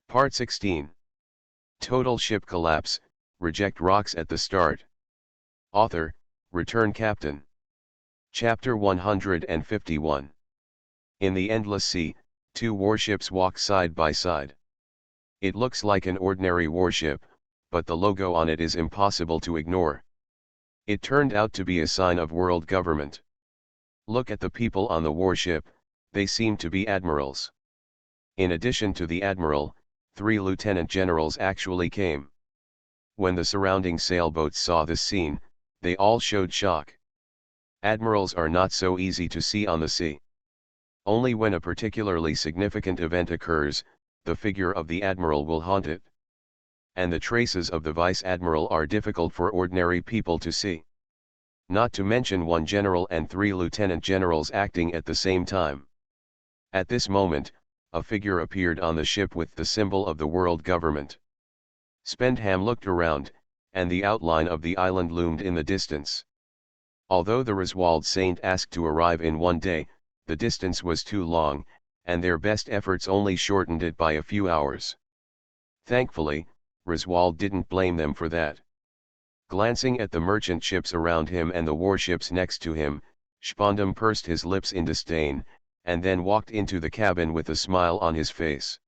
Part 16. Total ship collapse, reject rocks at the start. Author, Return Captain. Chapter 151. In the endless sea, two warships walk side by side. It looks like an ordinary warship, but the logo on it is impossible to ignore. It turned out to be a sign of world government. Look at the people on the warship, they seem to be admirals. In addition to the admiral, 3 lieutenant generals actually came. When the surrounding sailboats saw this scene, they all showed shock. Admirals are not so easy to see on the sea. Only when a particularly significant event occurs, the figure of the admiral will haunt it. And the traces of the vice admiral are difficult for ordinary people to see. Not to mention 1 general and 3 lieutenant generals acting at the same time. At this moment, a figure appeared on the ship with the symbol of the world government. Spendham looked around, and the outline of the island loomed in the distance. Although the Reswald Saint asked to arrive in 1 day, the distance was too long, and their best efforts only shortened it by a few hours. Thankfully, Reswald didn't blame them for that. Glancing at the merchant ships around him and the warships next to him, Spondam pursed his lips in disdain, and then walked into the cabin with a smile on his face.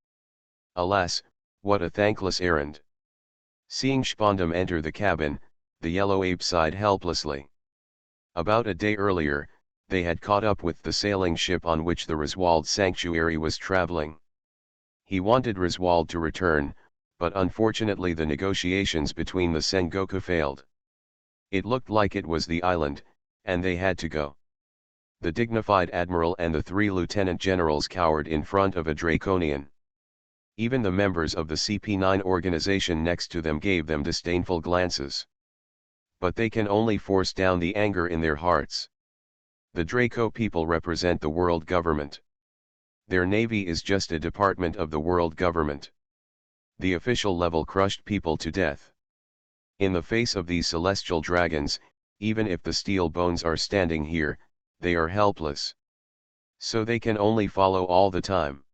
Alas, what a thankless errand! Seeing Spondam enter the cabin, the yellow ape sighed helplessly. About a day earlier, they had caught up with the sailing ship on which the Reswald sanctuary was traveling. He wanted Reswald to return, but unfortunately the negotiations between the Sengoku failed. It looked like it was the island, and they had to go. The dignified admiral and the 3 lieutenant generals cowered in front of a Draconian. Even the members of the CP9 organization next to them gave them disdainful glances. But they can only force down the anger in their hearts. The Draco people represent the world government. Their navy is just a department of the world government. The official level crushed people to death. In the face of these celestial dragons, even if the steel bones are standing here, they are helpless. So they can only follow all the time.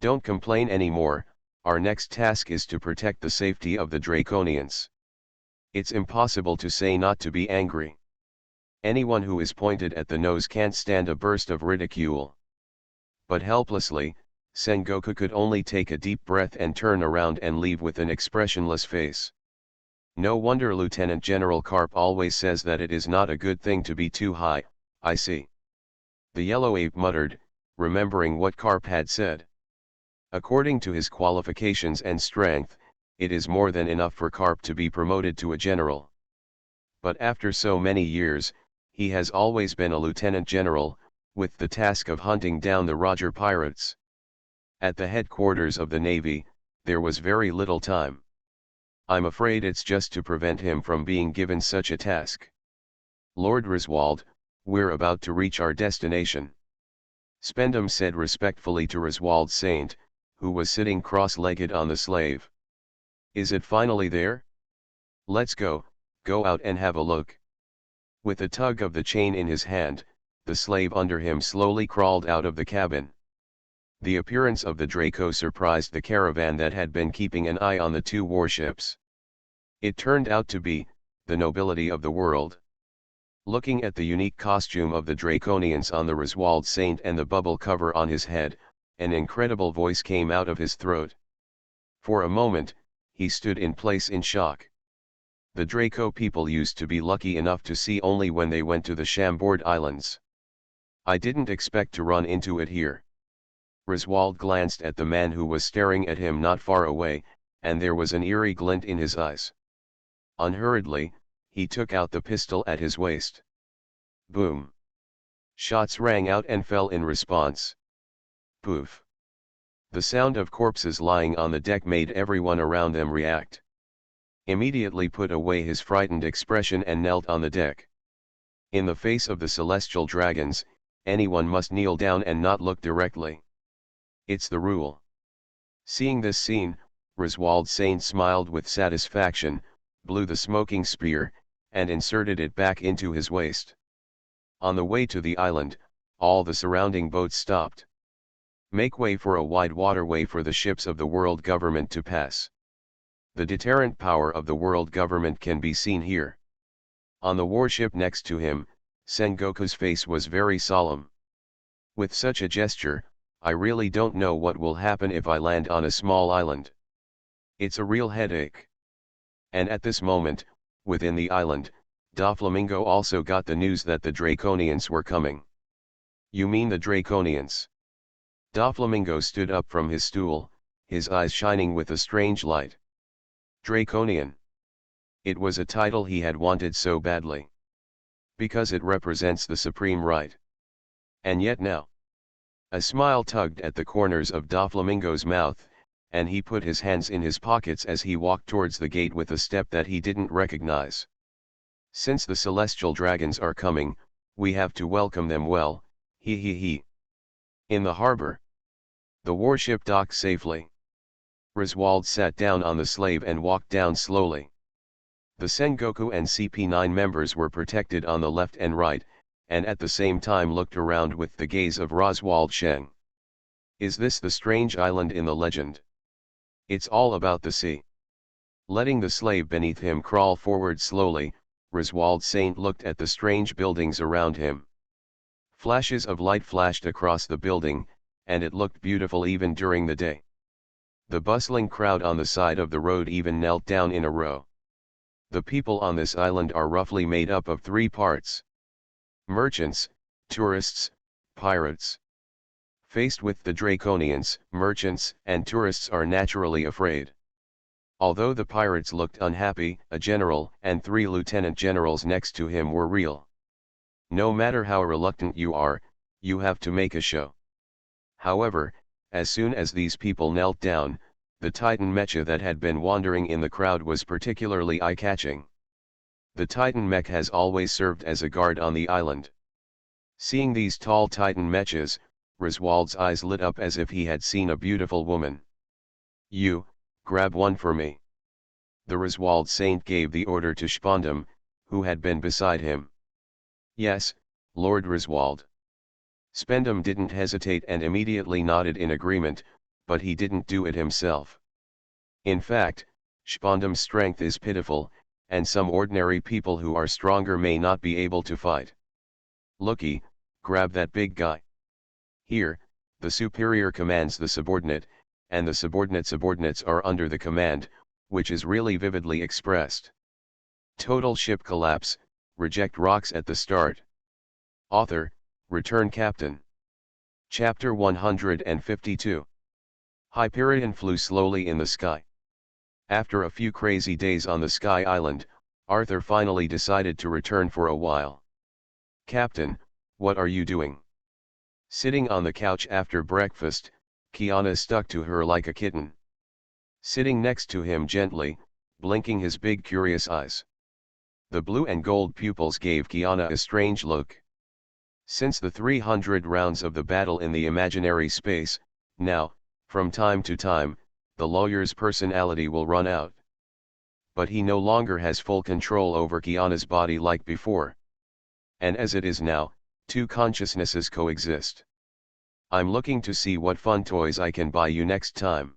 Don't complain anymore, our next task is to protect the safety of the Draconians. It's impossible to say not to be angry. Anyone who is pointed at the nose can't stand a burst of ridicule. But helplessly, Sengoku could only take a deep breath and turn around and leave with an expressionless face. No wonder Lieutenant General Karp always says that it is not a good thing to be too high. I see. The yellow ape muttered, remembering what Karp had said. According to his qualifications and strength, it is more than enough for Karp to be promoted to a general. But after so many years, he has always been a lieutenant general, with the task of hunting down the Roger pirates. At the headquarters of the Navy, there was very little time. I'm afraid it's just to prevent him from being given such a task. Lord Reswald, we're about to reach our destination. Spendam said respectfully to Reswald Saint, who was sitting cross-legged on the slave. Is it finally there? Let's go out and have a look. With a tug of the chain in his hand, the slave under him slowly crawled out of the cabin. The appearance of the Draco surprised the caravan that had been keeping an eye on the 2 warships. It turned out to be the nobility of the world. Looking at the unique costume of the Draconians on the Reswald Saint and the bubble cover on his head, an incredible voice came out of his throat. For a moment, he stood in place in shock. The Draco people used to be lucky enough to see only when they went to the Chambord Islands. I didn't expect to run into it here. Reswald glanced at the man who was staring at him not far away, and there was an eerie glint in his eyes. Unhurriedly, he took out the pistol at his waist. Boom! Shots rang out and fell in response. Poof! The sound of corpses lying on the deck made everyone around them react. Immediately put away his frightened expression and knelt on the deck. In the face of the celestial dragons, anyone must kneel down and not look directly. It's the rule. Seeing this scene, Reswald Saint smiled with satisfaction, blew the smoking spear, and inserted it back into his waist. On the way to the island, all the surrounding boats stopped. Make way for a wide waterway for the ships of the world government to pass. The deterrent power of the world government can be seen here. On the warship next to him, Sengoku's face was very solemn. With such a gesture, I really don't know what will happen if I land on a small island. It's a real headache. And at this moment, within the island, Doflamingo also got the news that the Draconians were coming. You mean the Draconians? Doflamingo stood up from his stool, his eyes shining with a strange light. Draconian. It was a title he had wanted so badly. Because it represents the supreme right. And yet now. A smile tugged at the corners of Doflamingo's mouth, and he put his hands in his pockets as he walked towards the gate with a step that he didn't recognize. Since the celestial dragons are coming, we have to welcome them well, he. In the harbor. The warship docked safely. Griswold sat down on the slave and walked down slowly. The Sengoku and CP9 members were protected on the left and right, and at the same time looked around with the gaze of Roswald Sheng. Is this the strange island in the legend? It's all about the sea. Letting the slave beneath him crawl forward slowly, Griswold Saint looked at the strange buildings around him. Flashes of light flashed across the building, and it looked beautiful even during the day. The bustling crowd on the side of the road even knelt down in a row. The people on this island are roughly made up of three parts: merchants, tourists, pirates. Faced with the Draconians, merchants and tourists are naturally afraid. Although the pirates looked unhappy, a general and 3 lieutenant generals next to him were real. No matter how reluctant you are, you have to make a show. However, as soon as these people knelt down, the Titan mecha that had been wandering in the crowd was particularly eye-catching. The Titan mech has always served as a guard on the island. Seeing these tall Titan mechas, Griswold's eyes lit up as if he had seen a beautiful woman. You, grab one for me. The Griswold Saint gave the order to Spondam, who had been beside him. Yes, Lord Griswold. Spendam didn't hesitate and immediately nodded in agreement, but he didn't do it himself. In fact, Spondam's strength is pitiful, and some ordinary people who are stronger may not be able to fight. Looky, grab that big guy. Here, the superior commands the subordinate, and the subordinates are under the command, which is really vividly expressed. Total ship collapse, reject rocks at the start. Author, Return Captain. Chapter 152. Hyperion flew slowly in the sky. After a few crazy days on the Sky Island, Arthur finally decided to return for a while. Captain, what are you doing? Sitting on the couch after breakfast, Kiana stuck to her like a kitten. Sitting next to him gently, blinking his big curious eyes. The blue and gold pupils gave Kiana a strange look. Since the 300 rounds of the battle in the imaginary space, now, from time to time, the lawyer's personality will run out. But he no longer has full control over Kiana's body like before. And as it is now, two consciousnesses coexist. I'm looking to see what fun toys I can buy you next time.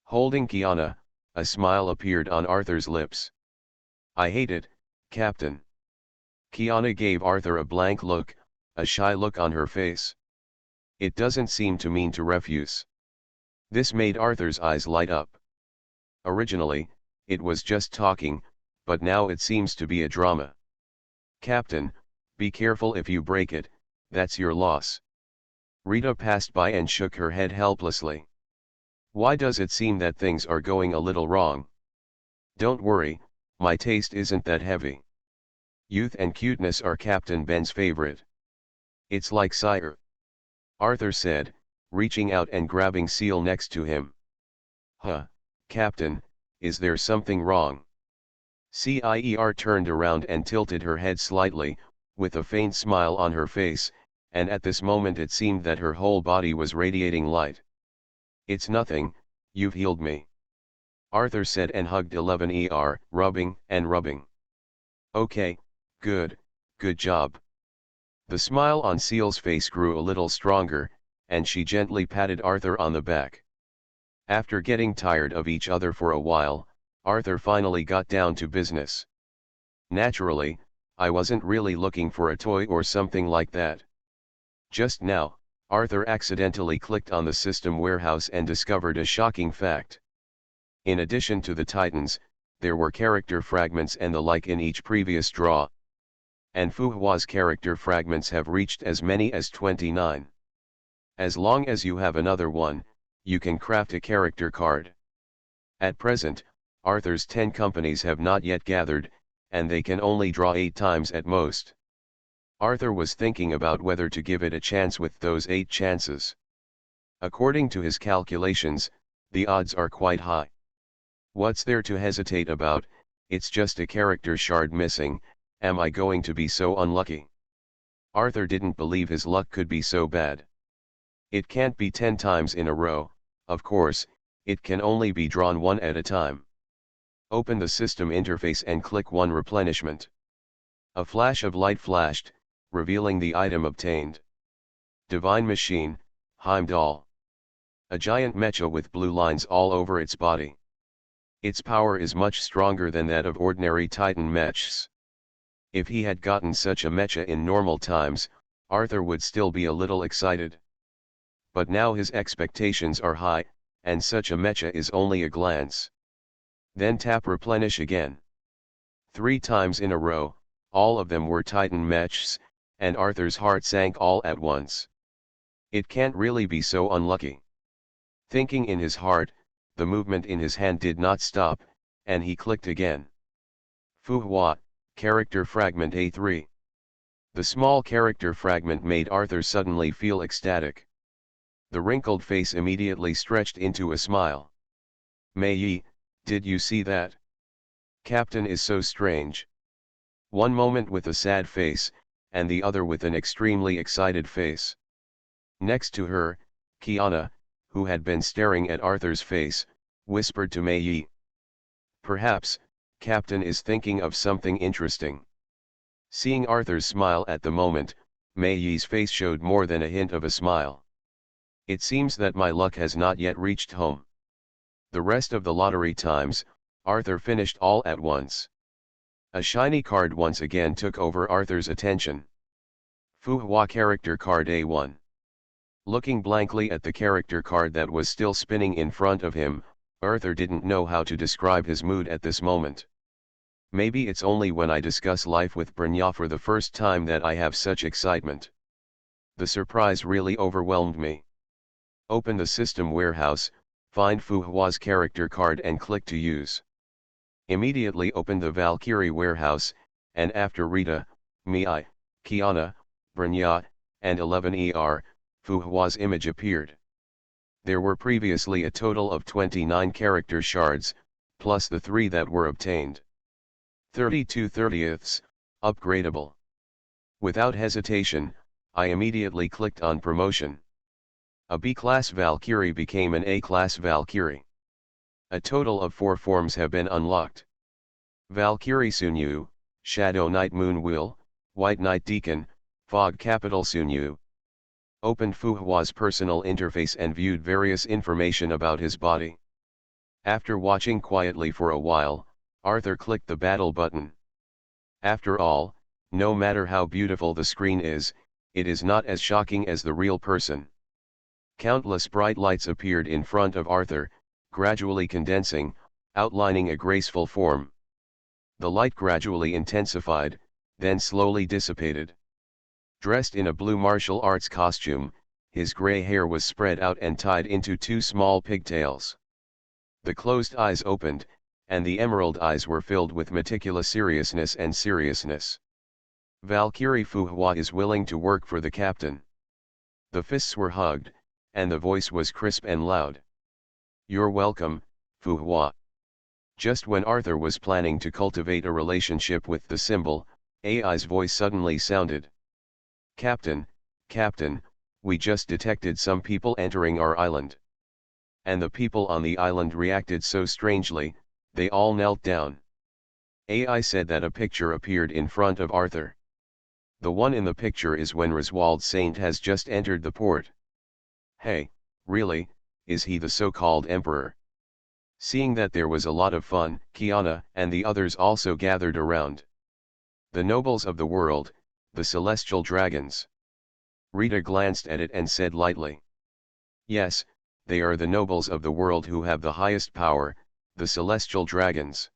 Holding Kiana, a smile appeared on Arthur's lips. I hate it, Captain. Kiana gave Arthur a blank look, a shy look on her face. It doesn't seem to mean to refuse. This made Arthur's eyes light up. Originally, it was just talking, but now it seems to be a drama. Captain, be careful if you break it, that's your loss. Rita passed by and shook her head helplessly. Why does it seem that things are going a little wrong? Don't worry, my taste isn't that heavy. Youth and cuteness are Captain Ben's favorite. It's like sire. Arthur said, reaching out and grabbing Seal next to him. Huh, Captain, is there something wrong? Cier turned around and tilted her head slightly, with a faint smile on her face, and at this moment it seemed that her whole body was radiating light. It's nothing, you've healed me. Arthur said and hugged 11er, rubbing and rubbing. Okay, good job. The smile on Seal's face grew a little stronger, and she gently patted Arthur on the back. After getting tired of each other for a while, Arthur finally got down to business. Naturally, I wasn't really looking for a toy or something like that. Just now, Arthur accidentally clicked on the system warehouse and discovered a shocking fact. In addition to the Titans, there were character fragments and the like in each previous draw. And Fu Hua's character fragments have reached as many as 29. As long as you have another one, you can craft a character card. At present, Arthur's 10 companies have not yet gathered, and they can only draw 8 times at most. Arthur was thinking about whether to give it a chance with those 8 chances. According to his calculations, the odds are quite high. What's there to hesitate about? It's just a character shard missing. Am I going to be so unlucky? Arthur didn't believe his luck could be so bad. It can't be 10 times in a row, of course, it can only be drawn one at a time. Open the system interface and click 1 replenishment. A flash of light flashed, revealing the item obtained. Divine Machine, Heimdall. A giant mecha with blue lines all over its body. Its power is much stronger than that of ordinary Titan mechs. If he had gotten such a mecha in normal times, Arthur would still be a little excited. But now his expectations are high, and such a mecha is only a glance. Then tap replenish again. 3 times in a row, all of them were Titan mechs, and Arthur's heart sank all at once. It can't really be so unlucky. Thinking in his heart, the movement in his hand did not stop, and he clicked again. Fu Hua, Character Fragment A3. The small character fragment made Arthur suddenly feel ecstatic. The wrinkled face immediately stretched into a smile. Mei Yi, did you see that? Captain is so strange. One moment with a sad face, and the other with an extremely excited face. Next to her, Kiana, who had been staring at Arthur's face, whispered to Mei Yi. Perhaps, Captain is thinking of something interesting. Seeing Arthur's smile at the moment, Mei Yi's face showed more than a hint of a smile. It seems that my luck has not yet reached home. The rest of the lottery times, Arthur finished all at once. A shiny card once again took over Arthur's attention. Fu Hua Character Card A1. Looking blankly at the character card that was still spinning in front of him, Arthur didn't know how to describe his mood at this moment. Maybe it's only when I discuss life with Brynja for the first time that I have such excitement. The surprise really overwhelmed me. Open the system warehouse, find Fu Hua's character card and click to use. Immediately open the Valkyrie warehouse, and after Rita, Mei, Kiana, Brynja, and 11ER, Fu Hua's image appeared. There were previously a total of 29 character shards, plus the 3 that were obtained. 32/30ths, upgradable. Without hesitation, I immediately clicked on promotion. A B-class Valkyrie became an A-class Valkyrie. A total of 4 forms have been unlocked. Valkyrie Sunyu, Shadow Knight Moonwheel, White Knight Deacon, Fog Capital Sunyu. Opened Fu Hua's personal interface and viewed various information about his body. After watching quietly for a while, Arthur clicked the battle button. After all, no matter how beautiful the screen is, it is not as shocking as the real person. Countless bright lights appeared in front of Arthur, gradually condensing, outlining a graceful form. The light gradually intensified, then slowly dissipated. Dressed in a blue martial arts costume, his gray hair was spread out and tied into 2 small pigtails. The closed eyes opened, and the emerald eyes were filled with meticulous seriousness and seriousness. Valkyrie Fu Hua is willing to work for the captain. The fists were hugged, and the voice was crisp and loud. You're welcome, Fu Hua. Just when Arthur was planning to cultivate a relationship with the symbol, AI's voice suddenly sounded. Captain, Captain, we just detected some people entering our island. And the people on the island reacted so strangely, they all knelt down. AI said that a picture appeared in front of Arthur. The one in the picture is when Roswald Saint has just entered the port. Hey, really, is he the so-called emperor? Seeing that there was a lot of fun, Kiana and the others also gathered around. The nobles of the world, the celestial dragons. Rita glanced at it and said lightly. Yes, they are the nobles of the world who have the highest power, the celestial dragons.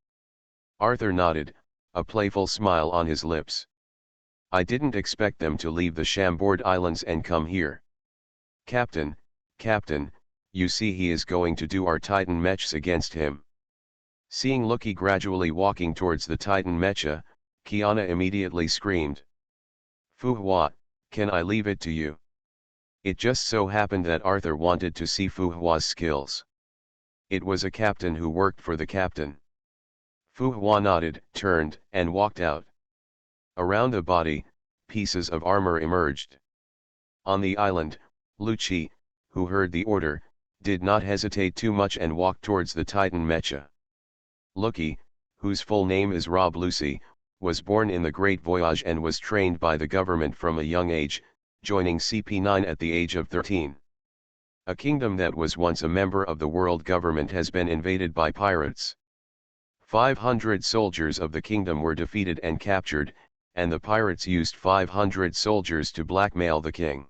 Arthur nodded, a playful smile on his lips. I didn't expect them to leave the Chambord Islands and come here. Captain, you see he is going to do our Titan mechs against him. Seeing Loki gradually walking towards the Titan mecha, Kiana immediately screamed. Fu Hua, can I leave it to you? It just so happened that Arthur wanted to see Fu Hua's skills. It was a captain who worked for the captain. Fu Hua nodded, turned, and walked out. Around the body, pieces of armor emerged. On the island, Lucci, who heard the order, did not hesitate too much and walked towards the Titan mecha. Loki, whose full name is Rob Lucy, was born in the Great Voyage and was trained by the government from a young age, joining CP9 at the age of 13. A kingdom that was once a member of the world government has been invaded by pirates. 500 soldiers of the kingdom were defeated and captured, and the pirates used 500 soldiers to blackmail the king.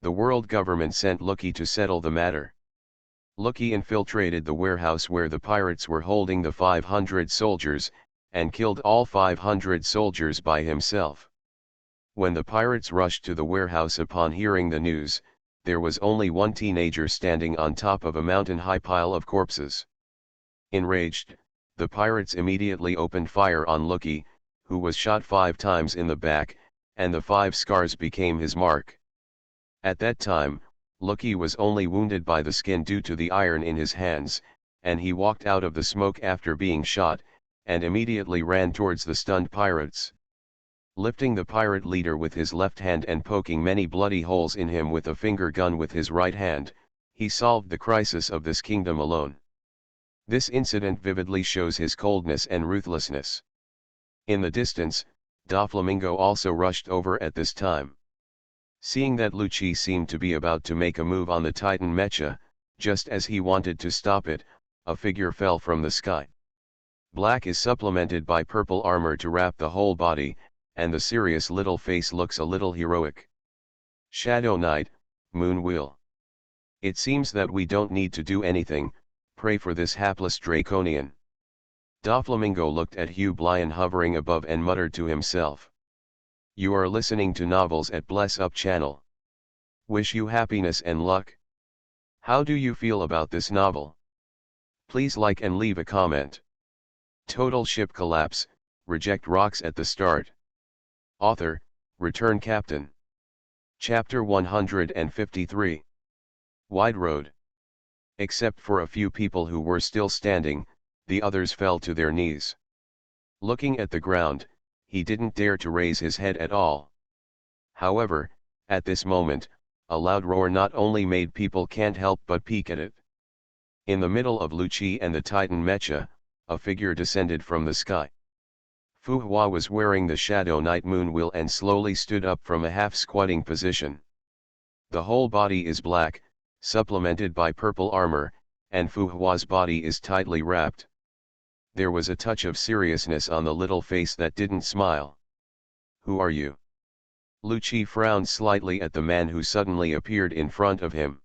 The world government sent Loki to settle the matter. Loki infiltrated the warehouse where the pirates were holding the 500 soldiers, and killed all 500 soldiers by himself. When the pirates rushed to the warehouse upon hearing the news, there was only one teenager standing on top of a mountain-high pile of corpses. Enraged, the pirates immediately opened fire on Loki, who was shot 5 times in the back, and the 5 scars became his mark. At that time, Loki was only wounded by the skin due to the iron in his hands, and he walked out of the smoke after being shot, and immediately ran towards the stunned pirates. Lifting the pirate leader with his left hand and poking many bloody holes in him with a finger gun with his right hand, he solved the crisis of this kingdom alone. This incident vividly shows his coldness and ruthlessness. In the distance, Doflamingo also rushed over at this time. Seeing that Lucci seemed to be about to make a move on the Titan mecha, just as he wanted to stop it, a figure fell from the sky. Black is supplemented by purple armor to wrap the whole body, and the serious little face looks a little heroic. Shadow Knight, Moon Wheel. It seems that we don't need to do anything, pray for this hapless Draconian. Doflamingo looked at Hugh Blyan hovering above and muttered to himself. You are listening to Novels at Bless Up channel. Wish you happiness and luck. How do you feel about this novel? Please like and leave a comment. Total ship collapse, reject rocks at the start. Author, Return Captain. Chapter 153. Wide Road. Except for a few people who were still standing, the others fell to their knees. Looking at the ground, he didn't dare to raise his head at all. However, at this moment, a loud roar not only made people can't help but peek at it. In the middle of Lucci and the Titan mecha, a figure descended from the sky. Fu Hua was wearing the Shadow Knight Moon Wheel and slowly stood up from a half-squatting position. The whole body is black, supplemented by purple armor, and Fu Hua's body is tightly wrapped. There was a touch of seriousness on the little face that didn't smile. Who are you? Lucci frowned slightly at the man who suddenly appeared in front of him.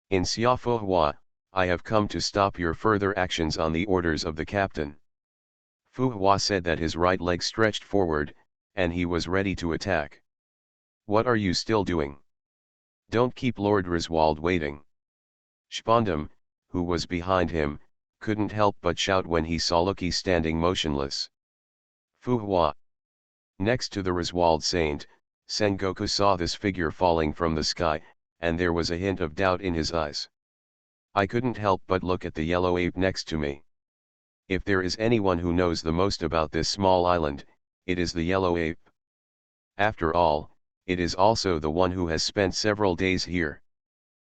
In Xia Fu Hua, I have come to stop your further actions on the orders of the captain. Fu Hua said that his right leg stretched forward, and he was ready to attack. What are you still doing? Don't keep Lord Griswold waiting. Spondam, who was behind him, couldn't help but shout when he saw Loki standing motionless. Fu Hua. Next to the Griswold saint, Sengoku saw this figure falling from the sky, and there was a hint of doubt in his eyes. I couldn't help but look at the yellow ape next to me. If there is anyone who knows the most about this small island, it is the yellow ape. After all, it is also the one who has spent several days here.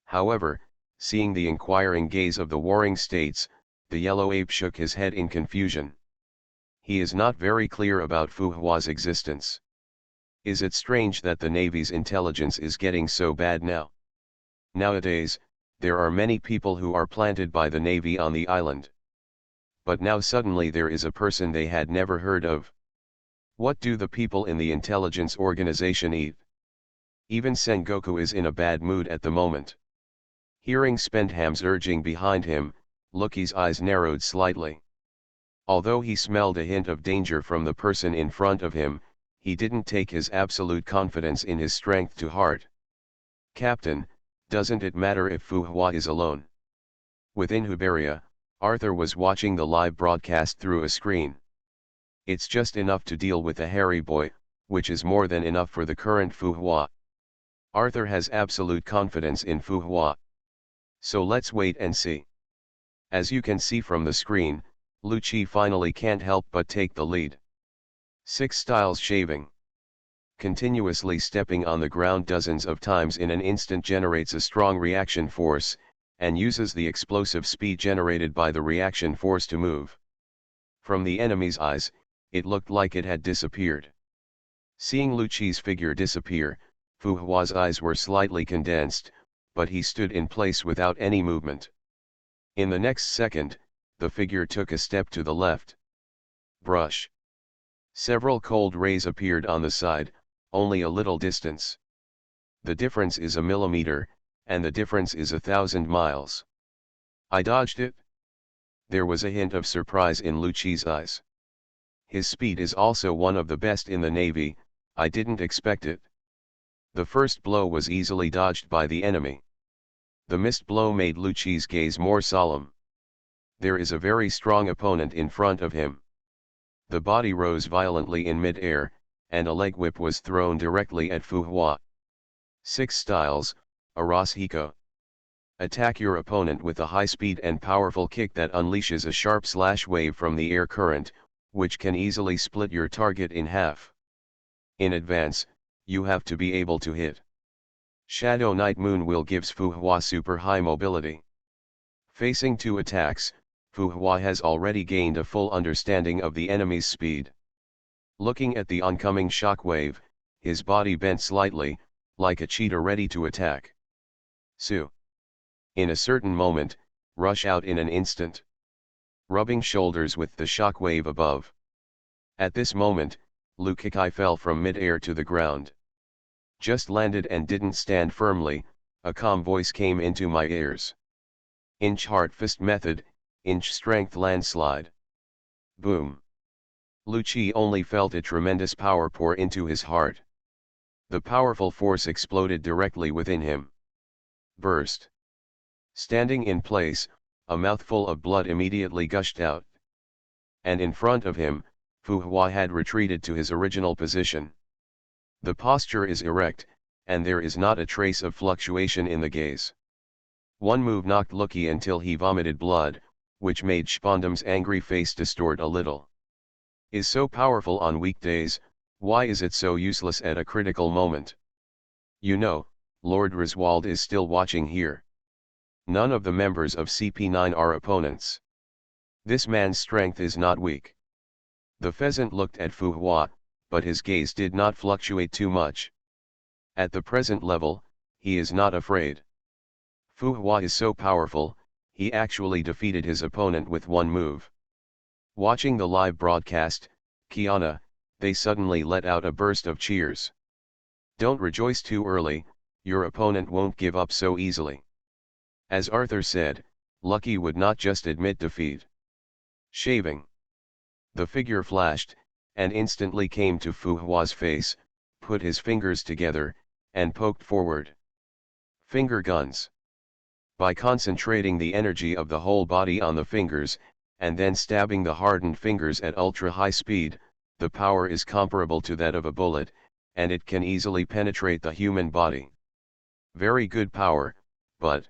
However, seeing the inquiring gaze of the warring states, the yellow ape shook his head in confusion. He is not very clear about Fu Hua's existence. Is it strange that the Navy's intelligence is getting so bad now? Nowadays, there are many people who are planted by the Navy on the island. But now suddenly there is a person they had never heard of. What do the people in the intelligence organization eat? Even Sengoku is in a bad mood at the moment. Hearing Spendham's urging behind him, Loki's eyes narrowed slightly. Although he smelled a hint of danger from the person in front of him, he didn't take his absolute confidence in his strength to heart. "Captain, doesn't it matter if Fu Hua is alone?" Within Huberia, Arthur was watching the live broadcast through a screen. "It's just enough to deal with the hairy boy, which is more than enough for the current Fu Hua." Arthur has absolute confidence in Fu Hua. So let's wait and see. As you can see from the screen, Lu Chi finally can't help but take the lead. 6 styles shaving. Continuously stepping on the ground dozens of times in an instant generates a strong reaction force, and uses the explosive speed generated by the reaction force to move. From the enemy's eyes, it looked like it had disappeared. Seeing Lu Chi's figure disappear, Fu Hua's eyes were slightly condensed, but he stood in place without any movement. In the next second, the figure took a step to the left. Brush. Several cold rays appeared on the side, only a little distance. The difference is a millimeter, and the difference is 1,000 miles. I dodged it? There was a hint of surprise in Lu Chi's eyes. His speed is also one of the best in the Navy, I didn't expect it. The first blow was easily dodged by the enemy. The missed blow made Lu Chi's gaze more solemn. There is a very strong opponent in front of him. The body rose violently in mid-air, and a leg whip was thrown directly at Fu Hua. 6 styles, Aras Hiko. Attack your opponent with a high speed and powerful kick that unleashes a sharp slash wave from the air current, which can easily split your target in half. In advance, you have to be able to hit. Shadow Night Moon will gives Fu Hua super high mobility. Facing 2 attacks, Fu Hua has already gained a full understanding of the enemy's speed. Looking at the oncoming shockwave, his body bent slightly, like a cheetah ready to attack. Su. In a certain moment, rush out in an instant. Rubbing shoulders with the shockwave above. At this moment, Lu Kikai fell from mid-air to the ground. Just landed and didn't stand firmly, a calm voice came into my ears. Inch heart fist method, inch strength landslide. Boom. Lu Chi only felt a tremendous power pour into his heart. The powerful force exploded directly within him. Burst. Standing in place, a mouthful of blood immediately gushed out. And in front of him, Fu Hua had retreated to his original position. The posture is erect, and there is not a trace of fluctuation in the gaze. One move knocked Loki until he vomited blood, which made Spondam's angry face distort a little. Is so powerful on weekdays, why is it so useless at a critical moment? You know, Lord Griswold is still watching here. None of the members of CP9 are opponents. This man's strength is not weak. The pheasant looked at Fu Hua, but his gaze did not fluctuate too much. At the present level, he is not afraid. Fu Hua is so powerful, he actually defeated his opponent with one move. Watching the live broadcast, Kiana, they suddenly let out a burst of cheers. Don't rejoice too early, your opponent won't give up so easily. As Arthur said, Lucky would not just admit defeat. Shaving. The figure flashed, and instantly came to Fu Hua's face, put his fingers together, and poked forward. Finger guns. By concentrating the energy of the whole body on the fingers, and then stabbing the hardened fingers at ultra-high speed, the power is comparable to that of a bullet, and it can easily penetrate the human body. Very good power, but...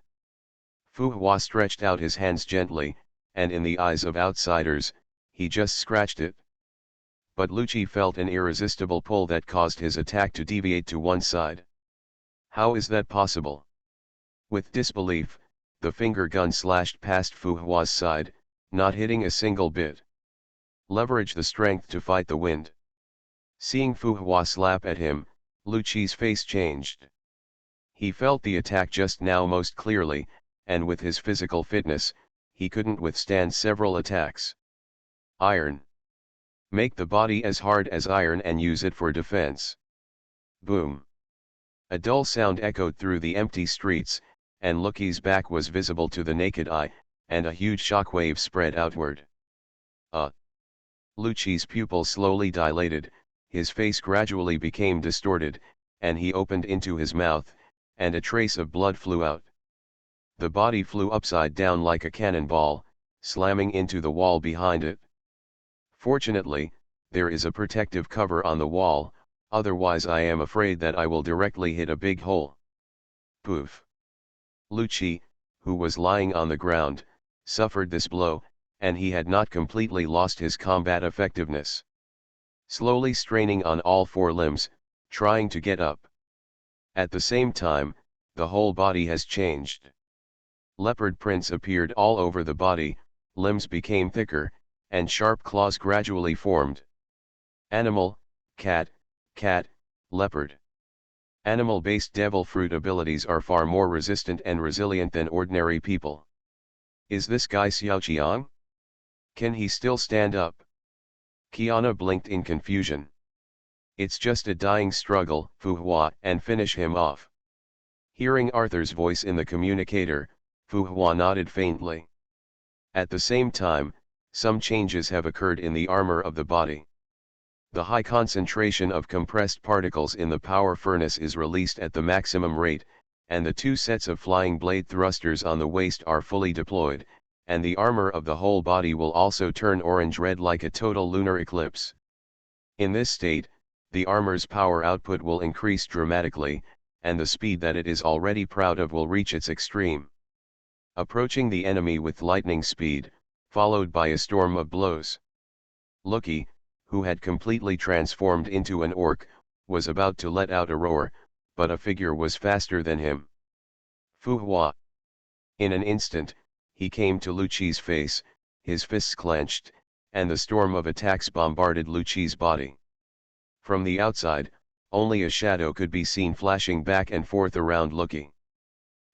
Fu Hua stretched out his hands gently, and in the eyes of outsiders, he just scratched it. But Lu Chi felt an irresistible pull that caused his attack to deviate to one side. How is that possible? With disbelief, the finger gun slashed past Fu Hua's side, not hitting a single bit. Leverage the strength to fight the wind. Seeing Fu Hua slap at him, Lu Chi's face changed. He felt the attack just now most clearly, and with his physical fitness, he couldn't withstand several attacks. Iron. Make the body as hard as iron and use it for defense. Boom. A dull sound echoed through the empty streets, and Loki's back was visible to the naked eye, and a huge shockwave spread outward. Lucci's pupils slowly dilated, his face gradually became distorted, and he opened into his mouth, and a trace of blood flew out. The body flew upside down like a cannonball, slamming into the wall behind it. Fortunately, there is a protective cover on the wall, otherwise I am afraid that I will directly hit a big hole. Poof. Lucci, who was lying on the ground, suffered this blow, and he had not completely lost his combat effectiveness. Slowly straining on all four limbs, trying to get up. At the same time, the whole body has changed. Leopard prints appeared all over the body, limbs became thicker, and sharp claws gradually formed. Animal, cat, leopard. Animal-based devil fruit abilities are far more resistant and resilient than ordinary people. Is this guy Xiaoqiang? Can he still stand up? Kiana blinked in confusion. It's just a dying struggle, Fu Hua, and finish him off. Hearing Arthur's voice in the communicator, Fu Hua nodded faintly. At the same time, some changes have occurred in the armor of the body. The high concentration of compressed particles in the power furnace is released at the maximum rate, and the two sets of flying blade thrusters on the waist are fully deployed, and the armor of the whole body will also turn orange-red like a total lunar eclipse. In this state, the armor's power output will increase dramatically, and the speed that it is already proud of will reach its extreme. Approaching the enemy with lightning speed, followed by a storm of blows. Loki, who had completely transformed into an orc, was about to let out a roar, but a figure was faster than him. Fu Hua. In an instant, he came to Lucci's face, his fists clenched, and the storm of attacks bombarded Lucci's body. From the outside, only a shadow could be seen flashing back and forth around Loki.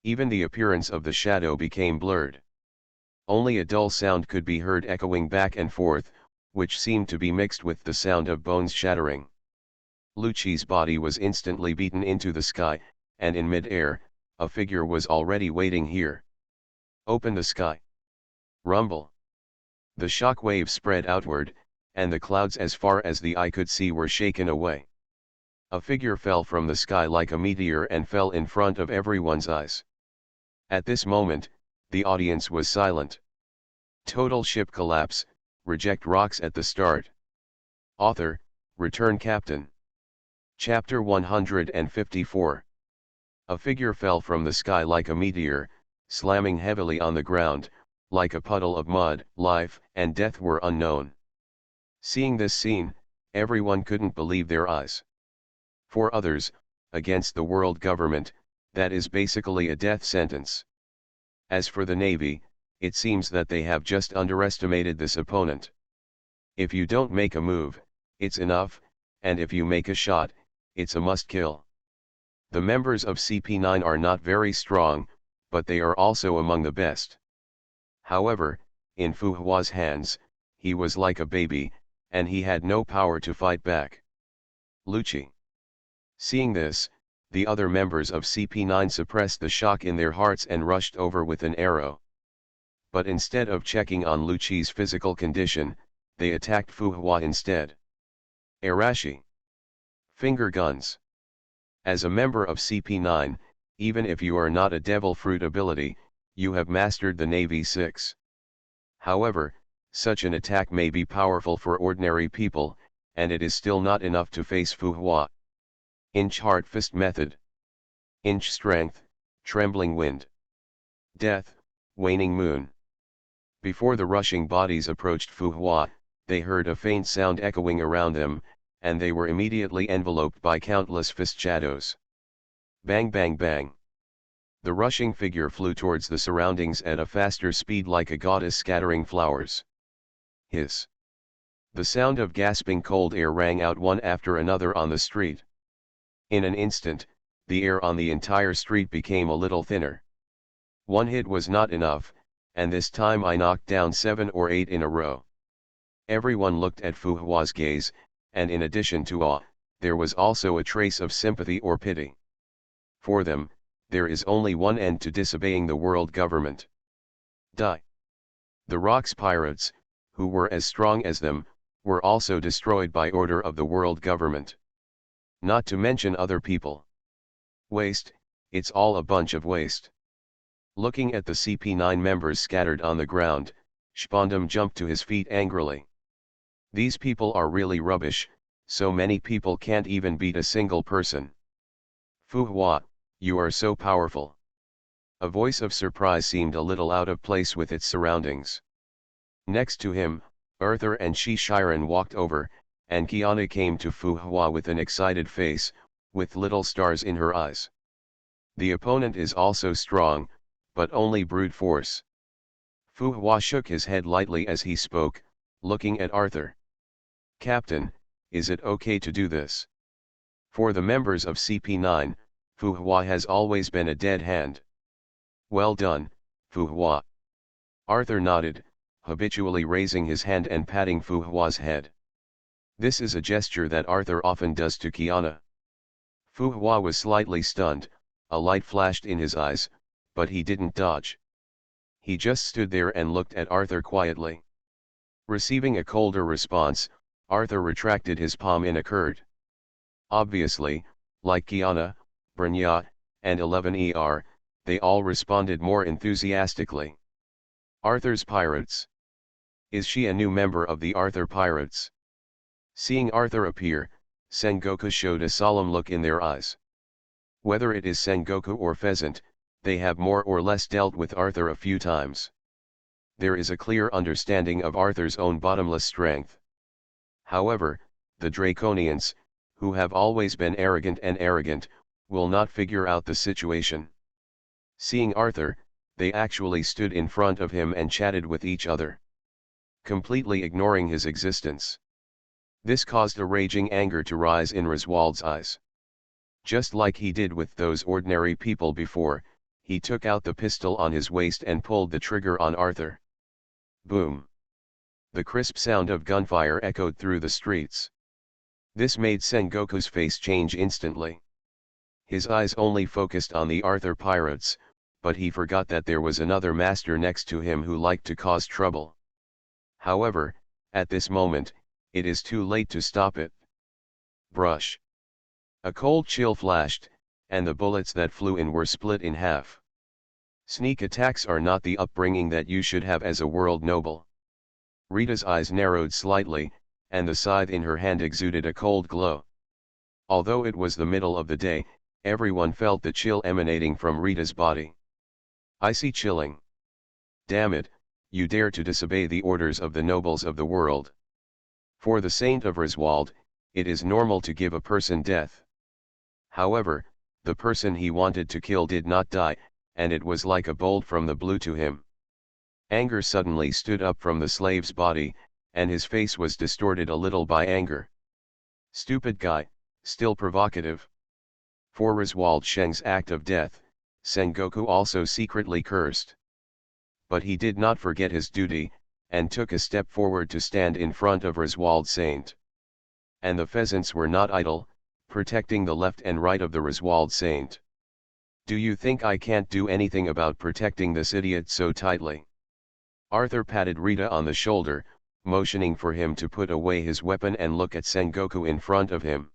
Even the appearance of the shadow became blurred. Only a dull sound could be heard echoing back and forth, which seemed to be mixed with the sound of bones shattering. Lucci's body was instantly beaten into the sky, and in mid-air, a figure was already waiting here. Open the sky. Rumble. The shock wave spread outward, and the clouds as far as the eye could see were shaken away. A figure fell from the sky like a meteor and fell in front of everyone's eyes. At this moment, the audience was silent. Total ship collapse, reject rocks at the start. Author, return captain. Chapter 154. A figure fell from the sky like a meteor, slamming heavily on the ground, like a puddle of mud. Life and death were unknown. Seeing this scene, everyone couldn't believe their eyes. For others, against the world government, that is basically a death sentence. As for the Navy, it seems that they have just underestimated this opponent. If you don't make a move, it's enough, and if you make a shot, it's a must-kill. The members of CP9 are not very strong, but they are also among the best. However, in Fu Hua's hands, he was like a baby, and he had no power to fight back. Lucci. Seeing this, the other members of CP9 suppressed the shock in their hearts and rushed over with an arrow. But instead of checking on Lucci's physical condition, they attacked Fu Hua instead. Arashi. Finger guns. As a member of CP9, even if you are not a devil fruit ability, you have mastered the Navy 6. However, such an attack may be powerful for ordinary people, and it is still not enough to face Fu Hua. Inch heart fist method. Inch strength, trembling wind. Death, waning moon. Before the rushing bodies approached Fu Hua, they heard a faint sound echoing around them, and they were immediately enveloped by countless fist shadows. Bang bang bang. The rushing figure flew towards the surroundings at a faster speed like a goddess scattering flowers. Hiss. The sound of gasping cold air rang out one after another on the street. In an instant, the air on the entire street became a little thinner. One hit was not enough, and this time I knocked down 7 or 8 in a row. Everyone looked at Fu Hua's gaze, and in addition to awe, there was also a trace of sympathy or pity. For them, there is only one end to disobeying the world government. Die. The Rock's pirates, who were as strong as them, were also destroyed by order of the world government. Not to mention other people. Waste, it's all a bunch of waste. Looking at the CP9 members scattered on the ground, Spondam jumped to his feet angrily. These people are really rubbish, so many people can't even beat a single person. Fu Hua, you are so powerful. A voice of surprise seemed a little out of place with its surroundings. Next to him, Arthur and Shi Shiren walked over, and Kiana came to Fu Hua with an excited face, with little stars in her eyes. The opponent is also strong, but only brute force. Fu Hua shook his head lightly as he spoke, looking at Arthur. Captain, is it okay to do this? For the members of CP9, Fu Hua has always been a dead hand. Well done, Fu Hua. Arthur nodded, habitually raising his hand and patting Fu Hua's head. This is a gesture that Arthur often does to Kiana. Fu Hua was slightly stunned, a light flashed in his eyes, but he didn't dodge. He just stood there and looked at Arthur quietly. Receiving a colder response, Arthur retracted his palm in a curd. Obviously, like Kiana, Branya, and 11ER, they all responded more enthusiastically. Arthur's Pirates. Is she a new member of the Arthur Pirates? Seeing Arthur appear, Sengoku showed a solemn look in their eyes. Whether it is Sengoku or Pheasant, they have more or less dealt with Arthur a few times. There is a clear understanding of Arthur's own bottomless strength. However, the Draconians, who have always been arrogant, will not figure out the situation. Seeing Arthur, they actually stood in front of him and chatted with each other, completely ignoring his existence. This caused a raging anger to rise in Griswold's eyes. Just like he did with those ordinary people before, he took out the pistol on his waist and pulled the trigger on Arthur. Boom! The crisp sound of gunfire echoed through the streets. This made Sengoku's face change instantly. His eyes only focused on the Arthur Pirates, but he forgot that there was another master next to him who liked to cause trouble. However, at this moment, it is too late to stop it. Brush. A cold chill flashed, and the bullets that flew in were split in half. Sneak attacks are not the upbringing that you should have as a world noble. Rita's eyes narrowed slightly, and the scythe in her hand exuded a cold glow. Although it was the middle of the day, everyone felt the chill emanating from Rita's body. Icy chilling. Damn it, you dare to disobey the orders of the nobles of the world. For the Saint of Griswold, it is normal to give a person death. However, the person he wanted to kill did not die, and it was like a bolt from the blue to him. Anger suddenly stood up from the slave's body, and his face was distorted a little by anger. Stupid guy, still provocative. For Griswold Sheng's act of death, Sengoku also secretly cursed. But he did not forget his duty, and took a step forward to stand in front of Griswold Saint. And the pheasants were not idle, protecting the left and right of the Griswold Saint. Do you think I can't do anything about protecting this idiot so tightly? Arthur patted Rita on the shoulder, motioning for him to put away his weapon and look at Sengoku in front of him.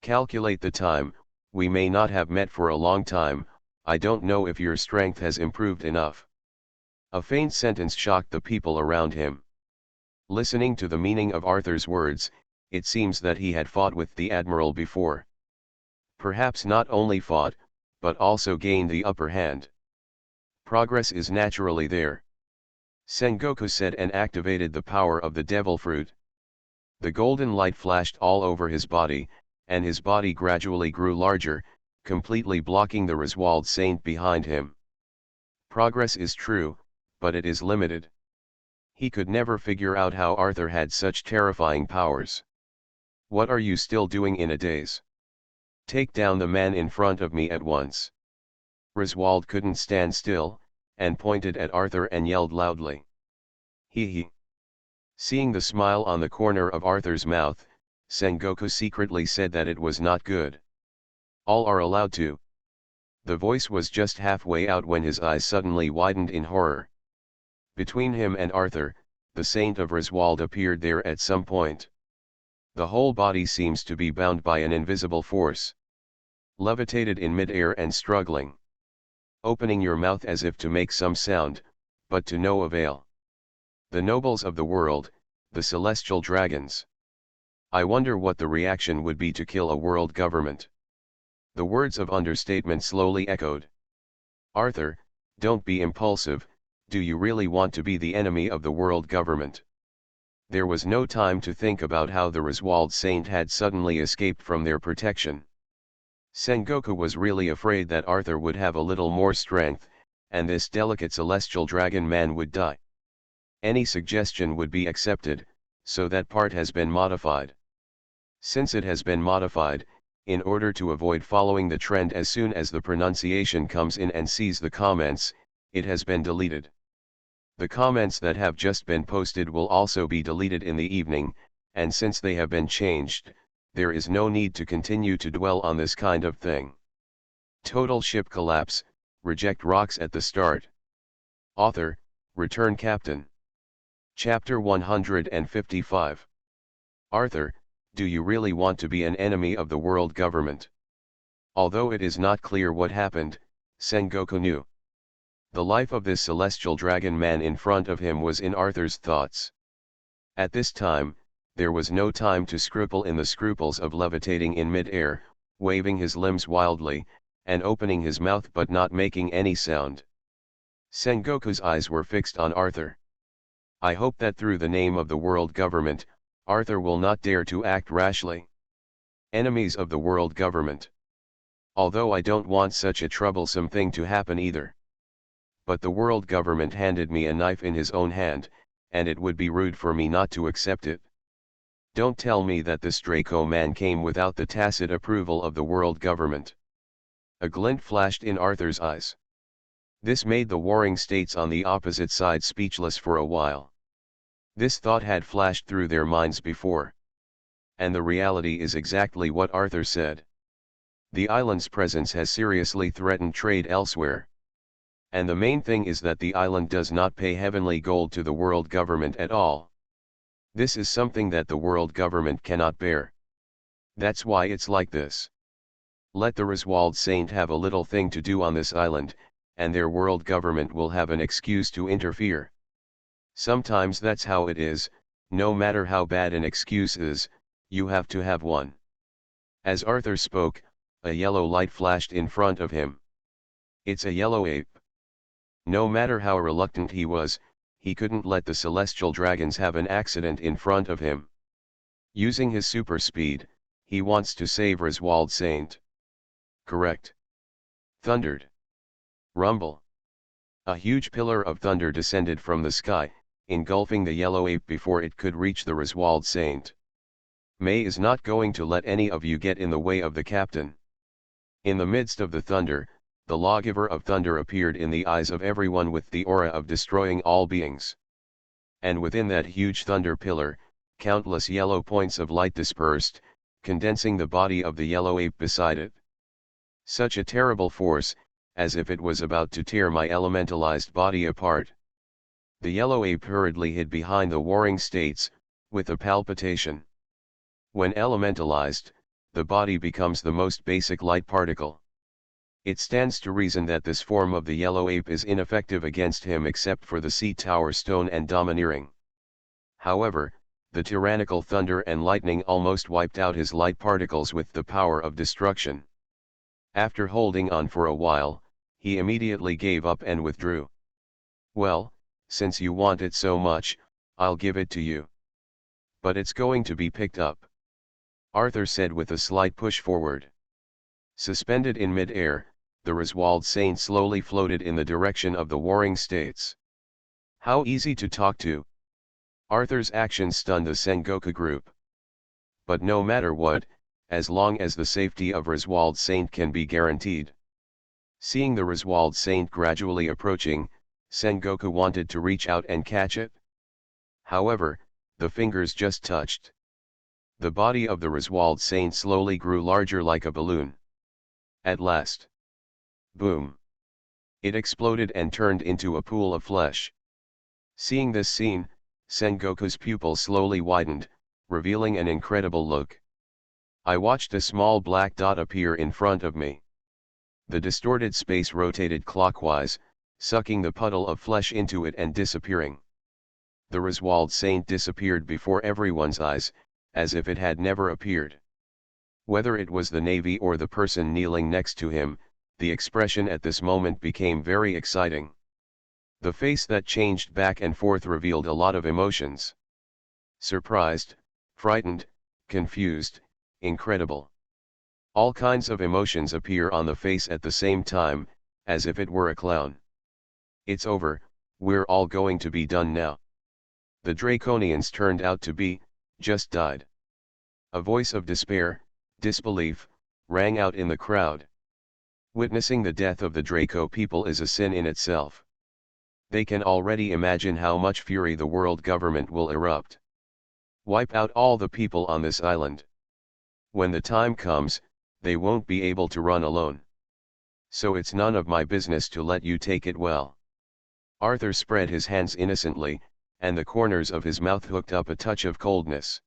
Calculate the time, we may not have met for a long time, I don't know if your strength has improved enough. A faint sentence shocked the people around him. Listening to the meaning of Arthur's words, it seems that he had fought with the Admiral before. Perhaps not only fought, but also gained the upper hand. Progress is naturally there. Sengoku said and activated the power of the devil fruit. The golden light flashed all over his body, and his body gradually grew larger, completely blocking the Griswold Saint behind him. Progress is true, but it is limited. He could never figure out how Arthur had such terrifying powers. What are you still doing in a daze? Take down the man in front of me at once. Griswold couldn't stand still, and pointed at Arthur and yelled loudly. He. Seeing the smile on the corner of Arthur's mouth, Sengoku secretly said that it was not good. All are allowed to. The voice was just halfway out when his eyes suddenly widened in horror. Between him and Arthur, the Saint of Griswold appeared there at some point. The whole body seems to be bound by an invisible force. Levitated in mid-air and struggling. Opening your mouth as if to make some sound, but to no avail. The nobles of the world, the celestial dragons. I wonder what the reaction would be to kill a world government. The words of understatement slowly echoed. Arthur, don't be impulsive, do you really want to be the enemy of the world government? There was no time to think about how the Griswold Saint had suddenly escaped from their protection. Sengoku was really afraid that Arthur would have a little more strength, and this delicate celestial dragon man would die. Any suggestion would be accepted, so that part has been modified. Since it has been modified, in order to avoid following the trend as soon as the pronunciation comes in and sees the comments, it has been deleted. The comments that have just been posted will also be deleted in the evening, and since they have been changed, there is no need to continue to dwell on this kind of thing. Total ship collapse, reject rocks at the start. Author, Return Captain. Chapter 155. Arthur, do you really want to be an enemy of the world government? Although it is not clear what happened, Sengoku knew. The life of this celestial dragon man in front of him was in Arthur's thoughts. At this time, there was no time to scruple in the scruples of levitating in mid-air, waving his limbs wildly, and opening his mouth but not making any sound. Sengoku's eyes were fixed on Arthur. I hope that through the name of the world government, Arthur will not dare to act rashly. Enemies of the world government. Although I don't want such a troublesome thing to happen either. But the world government handed me a knife in his own hand, and it would be rude for me not to accept it. Don't tell me that this Draco man came without the tacit approval of the world government. A glint flashed in Arthur's eyes. This made the warring states on the opposite side speechless for a while. This thought had flashed through their minds before. And the reality is exactly what Arthur said. The island's presence has seriously threatened trade elsewhere. And the main thing is that the island does not pay heavenly gold to the world government at all. This is something that the world government cannot bear. That's why it's like this. Let the Griswold Saint have a little thing to do on this island, and their world government will have an excuse to interfere. Sometimes that's how it is, no matter how bad an excuse is, you have to have one. As Arthur spoke, a yellow light flashed in front of him. It's a yellow ape. No matter how reluctant he was, he couldn't let the celestial dragons have an accident in front of him. Using his super speed, he wants to save Griswold Saint. Correct. Thundered. Rumble. A huge pillar of thunder descended from the sky, engulfing the yellow ape before it could reach the Griswold Saint. May is not going to let any of you get in the way of the captain. In the midst of the thunder, the lawgiver of thunder appeared in the eyes of everyone with the aura of destroying all beings. And within that huge thunder pillar, countless yellow points of light dispersed, condensing the body of the yellow ape beside it. Such a terrible force, as if it was about to tear my elementalized body apart. The yellow ape hurriedly hid behind the warring states, with a palpitation. When elementalized, the body becomes the most basic light particle. It stands to reason that this form of the yellow ape is ineffective against him except for the sea tower stone and domineering. However, the tyrannical thunder and lightning almost wiped out his light particles with the power of destruction. After holding on for a while, he immediately gave up and withdrew. Well, since you want it so much, I'll give it to you. But it's going to be picked up. Arthur said with a slight push forward. Suspended in mid-air, the Griswold Saint slowly floated in the direction of the warring states. How easy to talk to. Arthur's action stunned the Sengoku group. But no matter what, as long as the safety of Roswald Saint can be guaranteed. Seeing the Roswald Saint gradually approaching, Sengoku wanted to reach out and catch it. However, the fingers just touched. The body of the Roswald Saint slowly grew larger like a balloon. At last, boom! It exploded and turned into a pool of flesh. Seeing this scene, Sengoku's pupils slowly widened, revealing an incredible look. I watched a small black dot appear in front of me. The distorted space rotated clockwise, sucking the puddle of flesh into it and disappearing. The Roswald Saint disappeared before everyone's eyes, as if it had never appeared. Whether it was the Navy or the person kneeling next to him, the expression at this moment became very exciting. The face that changed back and forth revealed a lot of emotions. Surprised, frightened, confused, incredible. All kinds of emotions appear on the face at the same time, as if it were a clown. It's over, we're all going to be done now. The Draconians turned out to be, just died. A voice of despair, disbelief, rang out in the crowd. Witnessing the death of the Draco people is a sin in itself. They can already imagine how much fury the world government will erupt. Wipe out all the people on this island. When the time comes, they won't be able to run alone. So it's none of my business to let you take it well. Arthur spread his hands innocently, and the corners of his mouth hooked up a touch of coldness.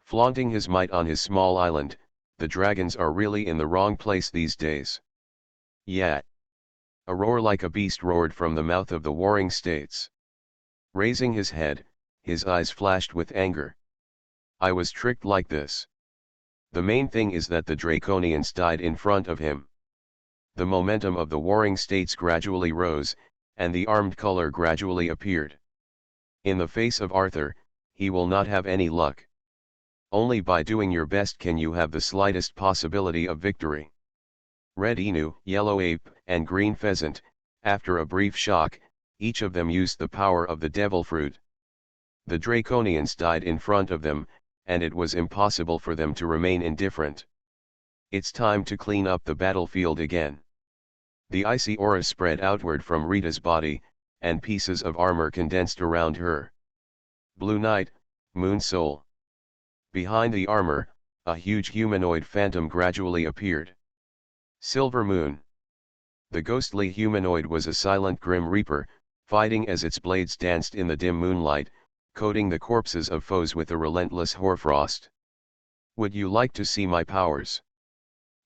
Flaunting his might on his small island, the dragons are really in the wrong place these days. Yeah. A roar like a beast roared from the mouth of the warring states. Raising his head, his eyes flashed with anger. I was tricked like this. The main thing is that the Draconians died in front of him. The momentum of the warring states gradually rose, and the armed color gradually appeared. In the face of Arthur, he will not have any luck. Only by doing your best can you have the slightest possibility of victory. Red Emu, Yellow Ape, and Green Pheasant, after a brief shock, each of them used the power of the Devil Fruit. The Draconians died in front of them, and it was impossible for them to remain indifferent. It's time to clean up the battlefield again. The icy aura spread outward from Rita's body, and pieces of armor condensed around her. Blue Knight, Moon Soul. Behind the armor, a huge humanoid phantom gradually appeared. Silver Moon. The ghostly humanoid was a silent grim reaper, fighting as its blades danced in the dim moonlight, coating the corpses of foes with a relentless hoarfrost. Would you like to see my powers?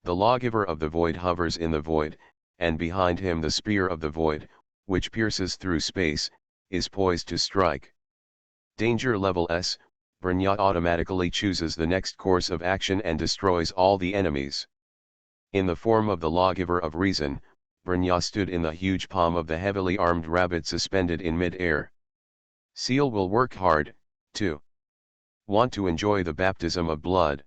The lawgiver of the void hovers in the void, and behind him the spear of the void, which pierces through space, is poised to strike. Danger level S, Brnya automatically chooses the next course of action and destroys all the enemies. In the form of the lawgiver of reason, Brnya stood in the huge palm of the heavily armed rabbit suspended in mid-air. Seal will work hard, too. Want to enjoy the baptism of blood.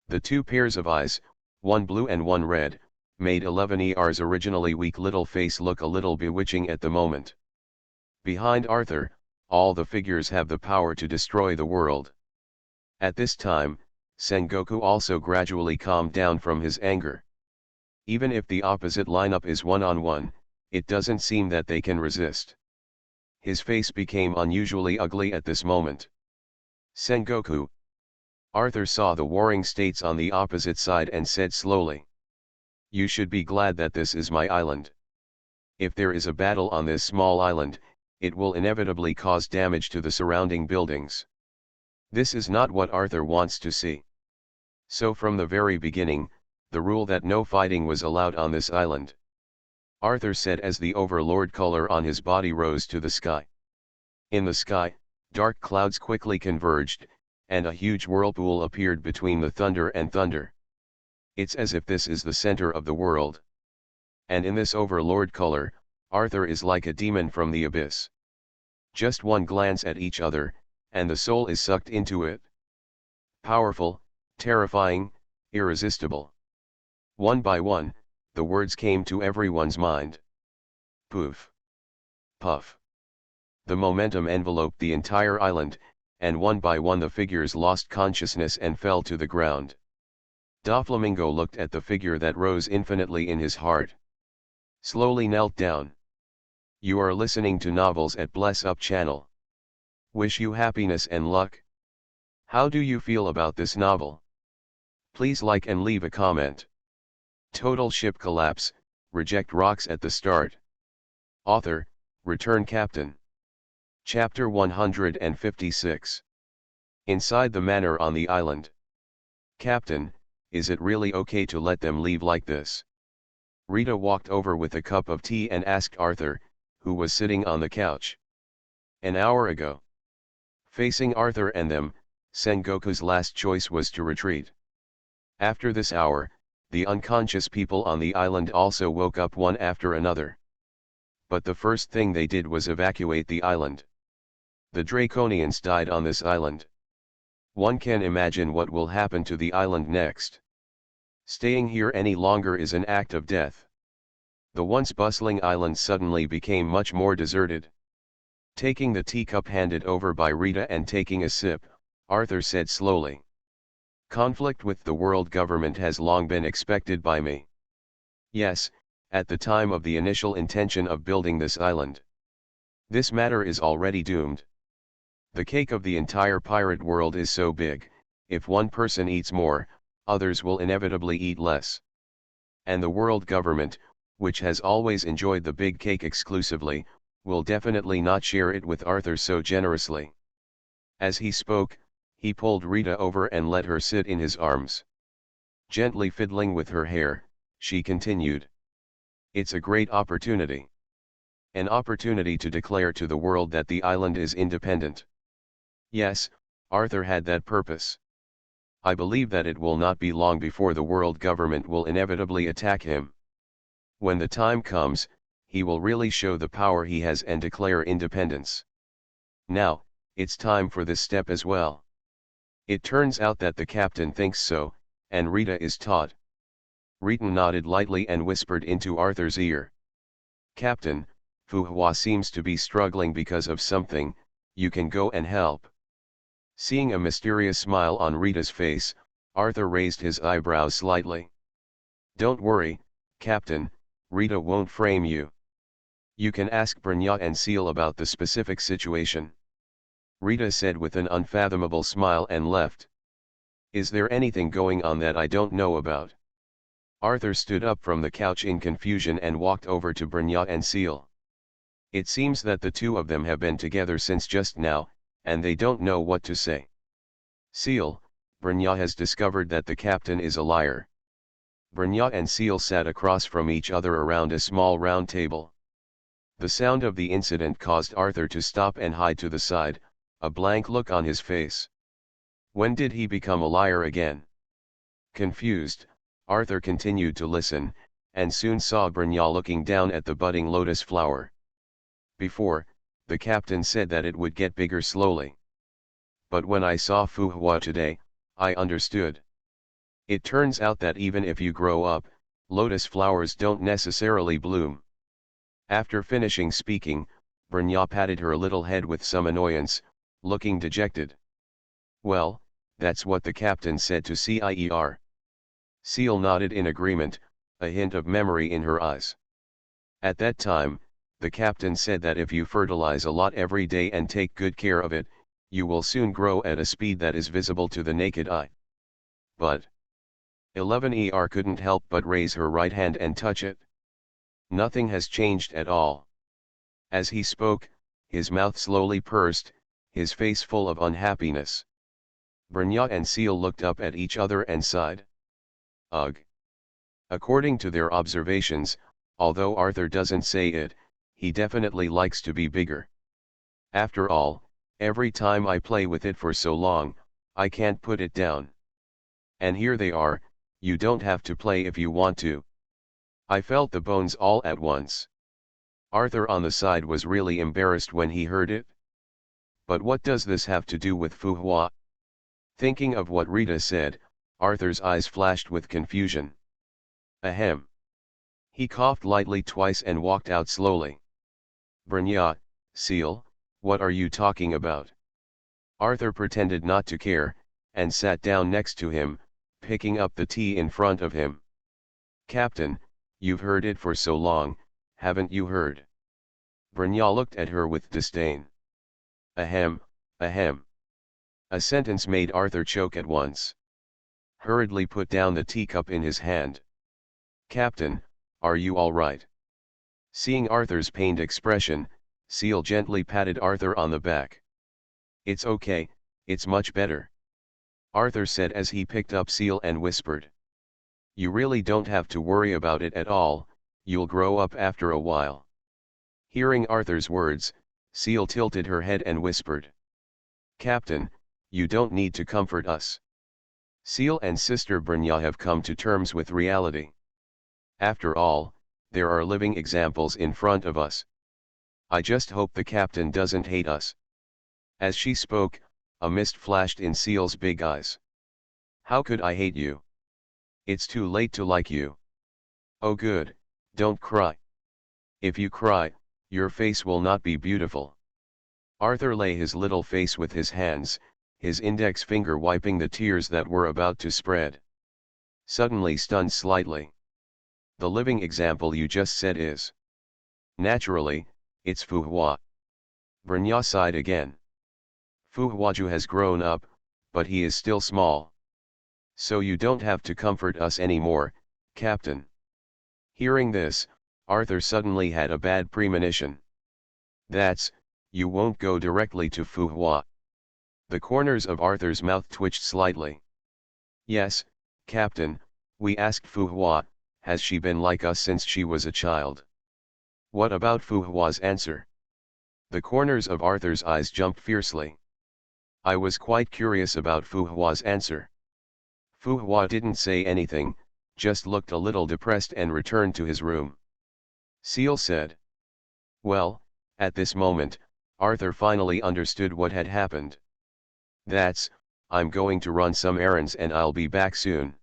The two pairs of eyes, one blue and one red, made 11ER's originally weak little face look a little bewitching at the moment. Behind Arthur, all the figures have the power to destroy the world. At this time, Sengoku also gradually calmed down from his anger. Even if the opposite lineup is one-on-one, it doesn't seem that they can resist. His face became unusually ugly at this moment. Sengoku. Arthur saw the warring states on the opposite side and said slowly. You should be glad that this is my island. If there is a battle on this small island, it will inevitably cause damage to the surrounding buildings. This is not what Arthur wants to see. So from the very beginning, the rule that no fighting was allowed on this island. Arthur said as the overlord color on his body rose to the sky. In the sky, dark clouds quickly converged, and a huge whirlpool appeared between the thunder and thunder. It's as if this is the center of the world. And in this overlord color, Arthur is like a demon from the abyss. Just one glance at each other, and the soul is sucked into it. Powerful, terrifying, irresistible. One by one, the words came to everyone's mind. Poof. Puff. The momentum enveloped the entire island, and one by one the figures lost consciousness and fell to the ground. Doflamingo looked at the figure that rose infinitely in his heart. Slowly knelt down. You are listening to Novels at Bless Up channel. Wish you happiness and luck. How do you feel about this novel? Please like and leave a comment. Total ship collapse, reject rocks at the start. Author, Return Captain. Chapter 156. Inside the manor on the island. Captain, is it really okay to let them leave like this? Rita walked over with a cup of tea and asked Arthur, who was sitting on the couch. An hour ago. Facing Arthur and them, Sengoku's last choice was to retreat. After this hour, the unconscious people on the island also woke up one after another. But the first thing they did was evacuate the island. The Draconians died on this island. One can imagine what will happen to the island next. Staying here any longer is an act of death. The once bustling island suddenly became much more deserted. Taking the teacup handed over by Rita and taking a sip, Arthur said slowly. Conflict with the world government has long been expected by me. Yes, at the time of the initial intention of building this island. This matter is already doomed. The cake of the entire pirate world is so big, if one person eats more, others will inevitably eat less. And the world government, which has always enjoyed the big cake exclusively, will definitely not share it with Arthur so generously. As he spoke, he pulled Rita over and let her sit in his arms. Gently fiddling with her hair, she continued. It's a great opportunity. An opportunity to declare to the world that the island is independent. Yes, Arthur had that purpose. I believe that it will not be long before the world government will inevitably attack him. When the time comes, he will really show the power he has and declare independence. Now, it's time for this step as well. It turns out that the captain thinks so, and Rita is taught. Rita nodded lightly and whispered into Arthur's ear. Captain, Fu Hua seems to be struggling because of something, you can go and help. Seeing a mysterious smile on Rita's face, Arthur raised his eyebrows slightly. Don't worry, Captain, Rita won't frame you. You can ask Brnya and Seal about the specific situation. Rita said with an unfathomable smile and left. Is there anything going on that I don't know about? Arthur stood up from the couch in confusion and walked over to Brnya and Seal. It seems that the two of them have been together since just now, and they don't know what to say. Seal, Brnya has discovered that the captain is a liar. Brnya and Seal sat across from each other around a small round table. The sound of the incident caused Arthur to stop and hide to the side, a blank look on his face. When did he become a liar again? Confused, Arthur continued to listen, and soon saw Brnya looking down at the budding lotus flower. Before, the captain said that it would get bigger slowly. But when I saw Fu Hua today, I understood. It turns out that even if you grow up, lotus flowers don't necessarily bloom. After finishing speaking, Brnya patted her little head with some annoyance, looking dejected. Well, that's what the captain said to Cier. Seal nodded in agreement, a hint of memory in her eyes. At that time, the captain said that if you fertilize a lot every day and take good care of it, you will soon grow at a speed that is visible to the naked eye. But 11er couldn't help but raise her right hand and touch it. Nothing has changed at all. As he spoke, his mouth slowly pursed, his face full of unhappiness. Brnya and Seal looked up at each other and sighed. Ugh. According to their observations, although Arthur doesn't say it, he definitely likes to be bigger. After all, every time I play with it for so long, I can't put it down. And here they are, you don't have to play if you want to. I felt the bones all at once. Arthur on the side was really embarrassed when he heard it. But what does this have to do with Fu Hua? Thinking of what Rita said, Arthur's eyes flashed with confusion. Ahem. He coughed lightly twice and walked out slowly. Brnya, Seal, what are you talking about? Arthur pretended not to care, and sat down next to him, picking up the tea in front of him. "Captain, you've heard it for so long, haven't you heard?" Brynja looked at her with disdain. Ahem, ahem. A sentence made Arthur choke at once. Hurriedly put down the teacup in his hand. "Captain, are you all right?" Seeing Arthur's pained expression, Seal gently patted Arthur on the back. "It's okay, it's much better," Arthur said as he picked up Seal and whispered. "You really don't have to worry about it at all, you'll grow up after a while." Hearing Arthur's words, Seal tilted her head and whispered. "Captain, you don't need to comfort us. Seal and Sister Brynja have come to terms with reality. After all, there are living examples in front of us. I just hope the captain doesn't hate us." As she spoke, a mist flashed in Seal's big eyes. "How could I hate you? It's too late to like you. Oh good, don't cry. If you cry, your face will not be beautiful." Arthur lay his little face with his hands, his index finger wiping the tears that were about to spread. Suddenly stunned slightly. "The living example you just said is?" "Naturally, it's Fu Hua." Brynja sighed again. "Fu Huaju has grown up, but he is still small. So you don't have to comfort us anymore, Captain." Hearing this, Arthur suddenly had a bad premonition. You won't go directly to Fu Hua." The corners of Arthur's mouth twitched slightly. "Yes, Captain, we asked Fu Hua, has she been like us since she was a child?" "What about Fu Hua's answer?" The corners of Arthur's eyes jumped fiercely. "I was quite curious about Fu Hua's answer." Fu Hua didn't say anything, just looked a little depressed and returned to his room. Seal said. Well, at this moment, Arthur finally understood what had happened. I'm going to run some errands and I'll be back soon."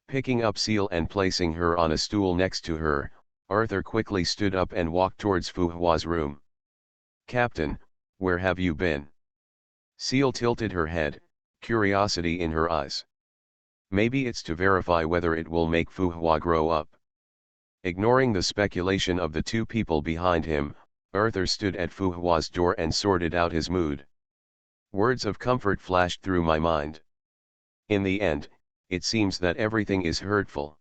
Picking up Seal and placing her on a stool next to her, Arthur quickly stood up and walked towards Fu Hua's room. "Captain, where have you been?" Seal tilted her head, curiosity in her eyes. "Maybe it's to verify whether it will make Fu Hua grow up." Ignoring the speculation of the two people behind him, Arthur stood at Fu Hua's door and sorted out his mood. Words of comfort flashed through my mind. In the end, it seems that everything is hurtful.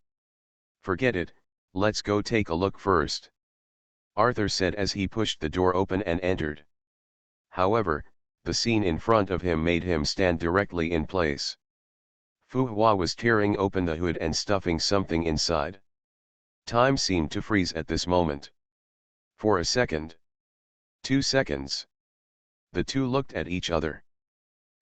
Forget it, let's go take a look first," Arthur said as he pushed the door open and entered. However, the scene in front of him made him stand directly in place. Fu Hua was tearing open the hood and stuffing something inside. Time seemed to freeze at this moment. For a second. 2 seconds. The two looked at each other.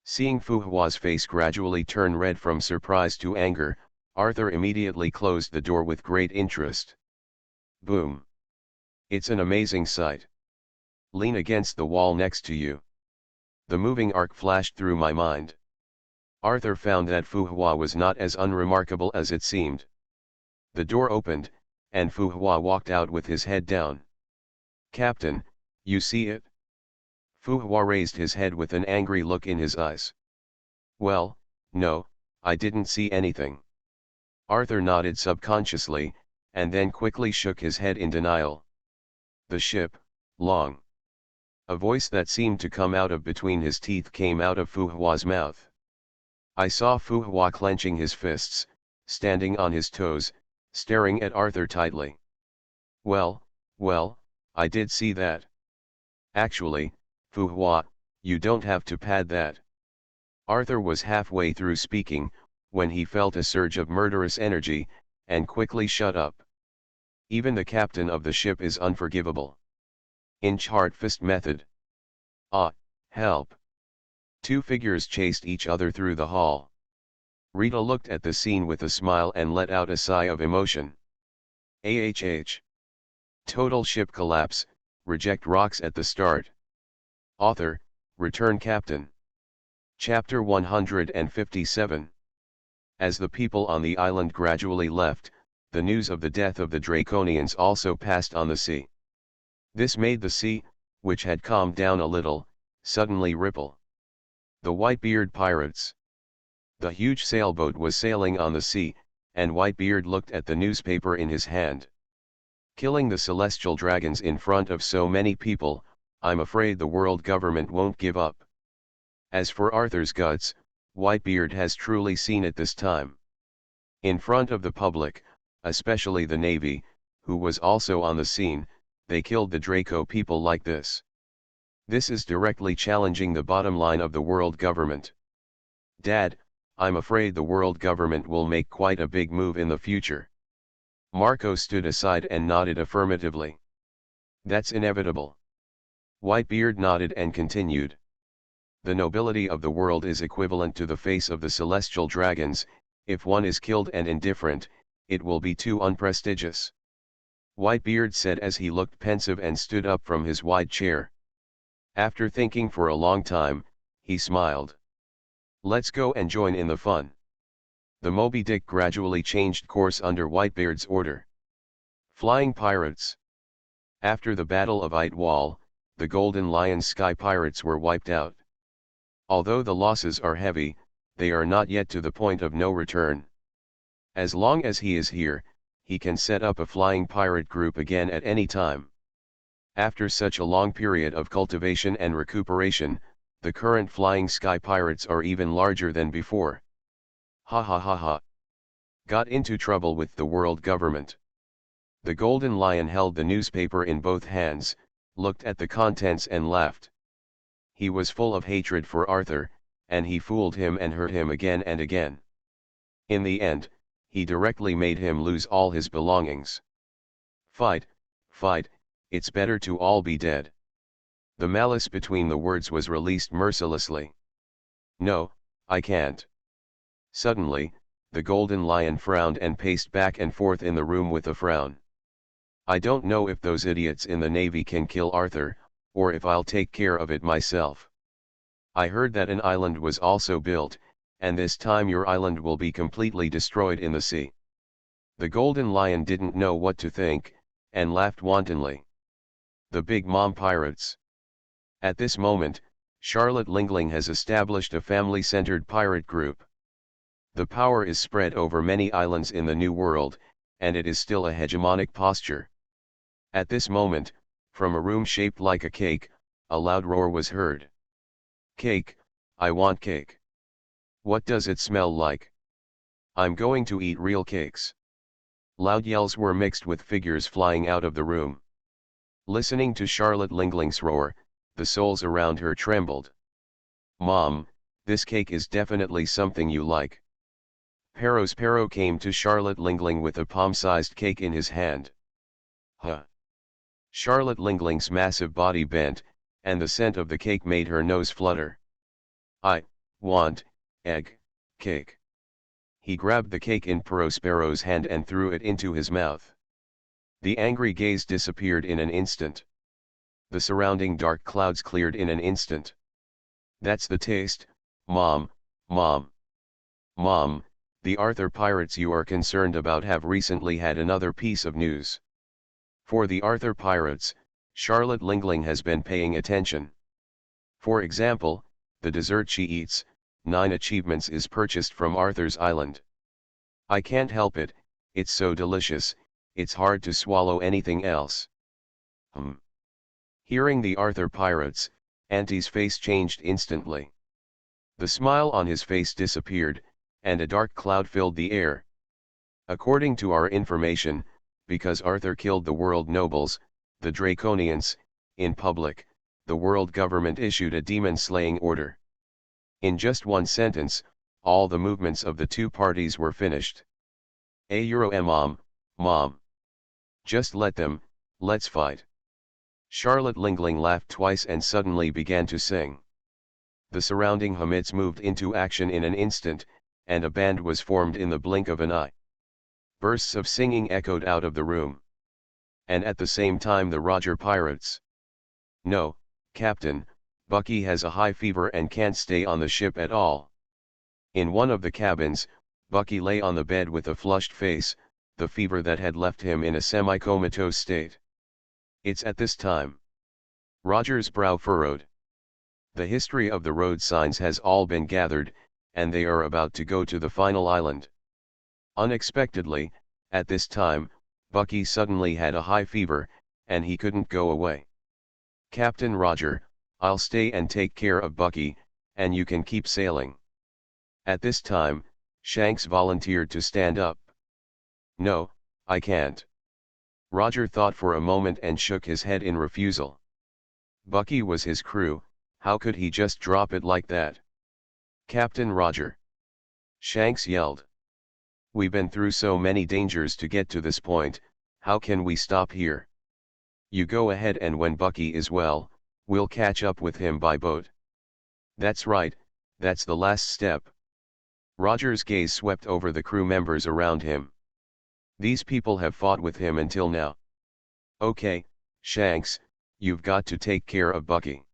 Seeing Fu Hua's face gradually turn red from surprise to anger, Arthur immediately closed the door with great interest. Boom. "It's an amazing sight. Lean against the wall next to you." The moving arc flashed through my mind. Arthur found that Fu Hua was not as unremarkable as it seemed. The door opened, and Fu Hua walked out with his head down. "Captain, you see it?" Fu Hua raised his head with an angry look in his eyes. "Well, no, I didn't see anything." Arthur nodded subconsciously, and then quickly shook his head in denial. "The ship, Long." A voice that seemed to come out of between his teeth came out of Fu Hua's mouth. I saw Fu Hua clenching his fists, standing on his toes, staring at Arthur tightly. Well, I did see that. Actually, Fu Hua, you don't have to pad that." Arthur was halfway through speaking, when he felt a surge of murderous energy, and quickly shut up. Even the captain of the ship is unforgivable. Inch hard fist method. Ah, help. Two figures chased each other through the hall. Rita looked at the scene with a smile and let out a sigh of emotion. AHH. Total ship collapse, reject rocks at the start. Author, Return Captain. Chapter 157. As the people on the island gradually left, the news of the death of the Draconians also passed on the sea. This made the sea, which had calmed down a little, suddenly ripple. The Whitebeard pirates. The huge sailboat was sailing on the sea, and Whitebeard looked at the newspaper in his hand. Killing the celestial dragons in front of so many people, I'm afraid the world government won't give up. As for Arthur's guts, Whitebeard has truly seen it this time. In front of the public, especially the Navy, who was also on the scene, they killed the Draco people like this. This is directly challenging the bottom line of the world government. Dad, I'm afraid the world government will make quite a big move in the future. Marco stood aside and nodded affirmatively. That's inevitable. Whitebeard nodded and continued. The nobility of the world is equivalent to the face of the celestial dragons. If one is killed and indifferent, it will be too unprestigious. Whitebeard said as he looked pensive and stood up from his wide chair. After thinking for a long time, he smiled. Let's go and join in the fun. The Moby Dick gradually changed course under Whitebeard's order. Flying pirates. After the Battle of Itwal, the Golden Lion Sky Pirates were wiped out. Although the losses are heavy, they are not yet to the point of no return. As long as he is here, he can set up a flying pirate group again at any time. After such a long period of cultivation and recuperation, the current flying sky pirates are even larger than before. Ha ha ha ha. Got into trouble with the world government. The Golden Lion held the newspaper in both hands, looked at the contents and laughed. He was full of hatred for Arthur, and he fooled him and hurt him again and again. In the end, he directly made him lose all his belongings. Fight, fight, it's better to all be dead. The malice between the words was released mercilessly. No, I can't. Suddenly, the Golden Lion frowned and paced back and forth in the room with a frown. I don't know if those idiots in the Navy can kill Arthur, or if I'll take care of it myself. I heard that an island was also built, and this time your island will be completely destroyed in the sea. The Golden Lion didn't know what to think, and laughed wantonly. The Big Mom Pirates. At this moment, Charlotte Lingling has established a family-centered pirate group. The power is spread over many islands in the New World, and it is still a hegemonic posture. At this moment, from a room shaped like a cake, a loud roar was heard. Cake, I want cake. What does it smell like? I'm going to eat real cakes. Loud yells were mixed with figures flying out of the room. Listening to Charlotte Lingling's roar, the souls around her trembled. Mom, this cake is definitely something you like. Perro came to Charlotte Lingling with a palm-sized cake in his hand. Huh. Charlotte Lingling's massive body bent, and the scent of the cake made her nose flutter. I want egg cake. He grabbed the cake in Perro's hand and threw it into his mouth. The angry gaze disappeared in an instant. The surrounding dark clouds cleared in an instant. That's the taste, Mom, Mom. Mom, the Arthur pirates you are concerned about have recently had another piece of news. For the Arthur pirates, Charlotte Lingling has been paying attention. For example, the dessert she eats, 9 achievements, is purchased from Arthur's island. I can't help it, it's so delicious, it's hard to swallow anything else. Hearing the Arthur pirates, Auntie's face changed instantly. The smile on his face disappeared, and a dark cloud filled the air. According to our information, because Arthur killed the world nobles, the Draconians, in public, the world government issued a demon-slaying order. In just one sentence, all the movements of the two parties were finished. Mom. Just let them, let's fight. Charlotte Lingling laughed twice and suddenly began to sing. The surrounding Hamits moved into action in an instant, and a band was formed in the blink of an eye. Bursts of singing echoed out of the room. And at the same time the Roger pirates. No, Captain, Bucky has a high fever and can't stay on the ship at all. In one of the cabins, Bucky lay on the bed with a flushed face, the fever that had left him in a semi-comatose state. It's at this time. Roger's brow furrowed. The history of the road signs has all been gathered, and they are about to go to the final island. Unexpectedly, at this time, Bucky suddenly had a high fever, and he couldn't go away. "Captain Roger, I'll stay and take care of Bucky, and you can keep sailing." At this time, Shanks volunteered to stand up. "No, I can't." Roger thought for a moment and shook his head in refusal. Bucky was his crew, how could he just drop it like that? "Captain Roger!" Shanks yelled. "We've been through so many dangers to get to this point, how can we stop here? You go ahead, and when Bucky is well, we'll catch up with him by boat." "That's right, that's the last step." Roger's gaze swept over the crew members around him. "These people have fought with him until now. Okay, Shanks, you've got to take care of Bucky."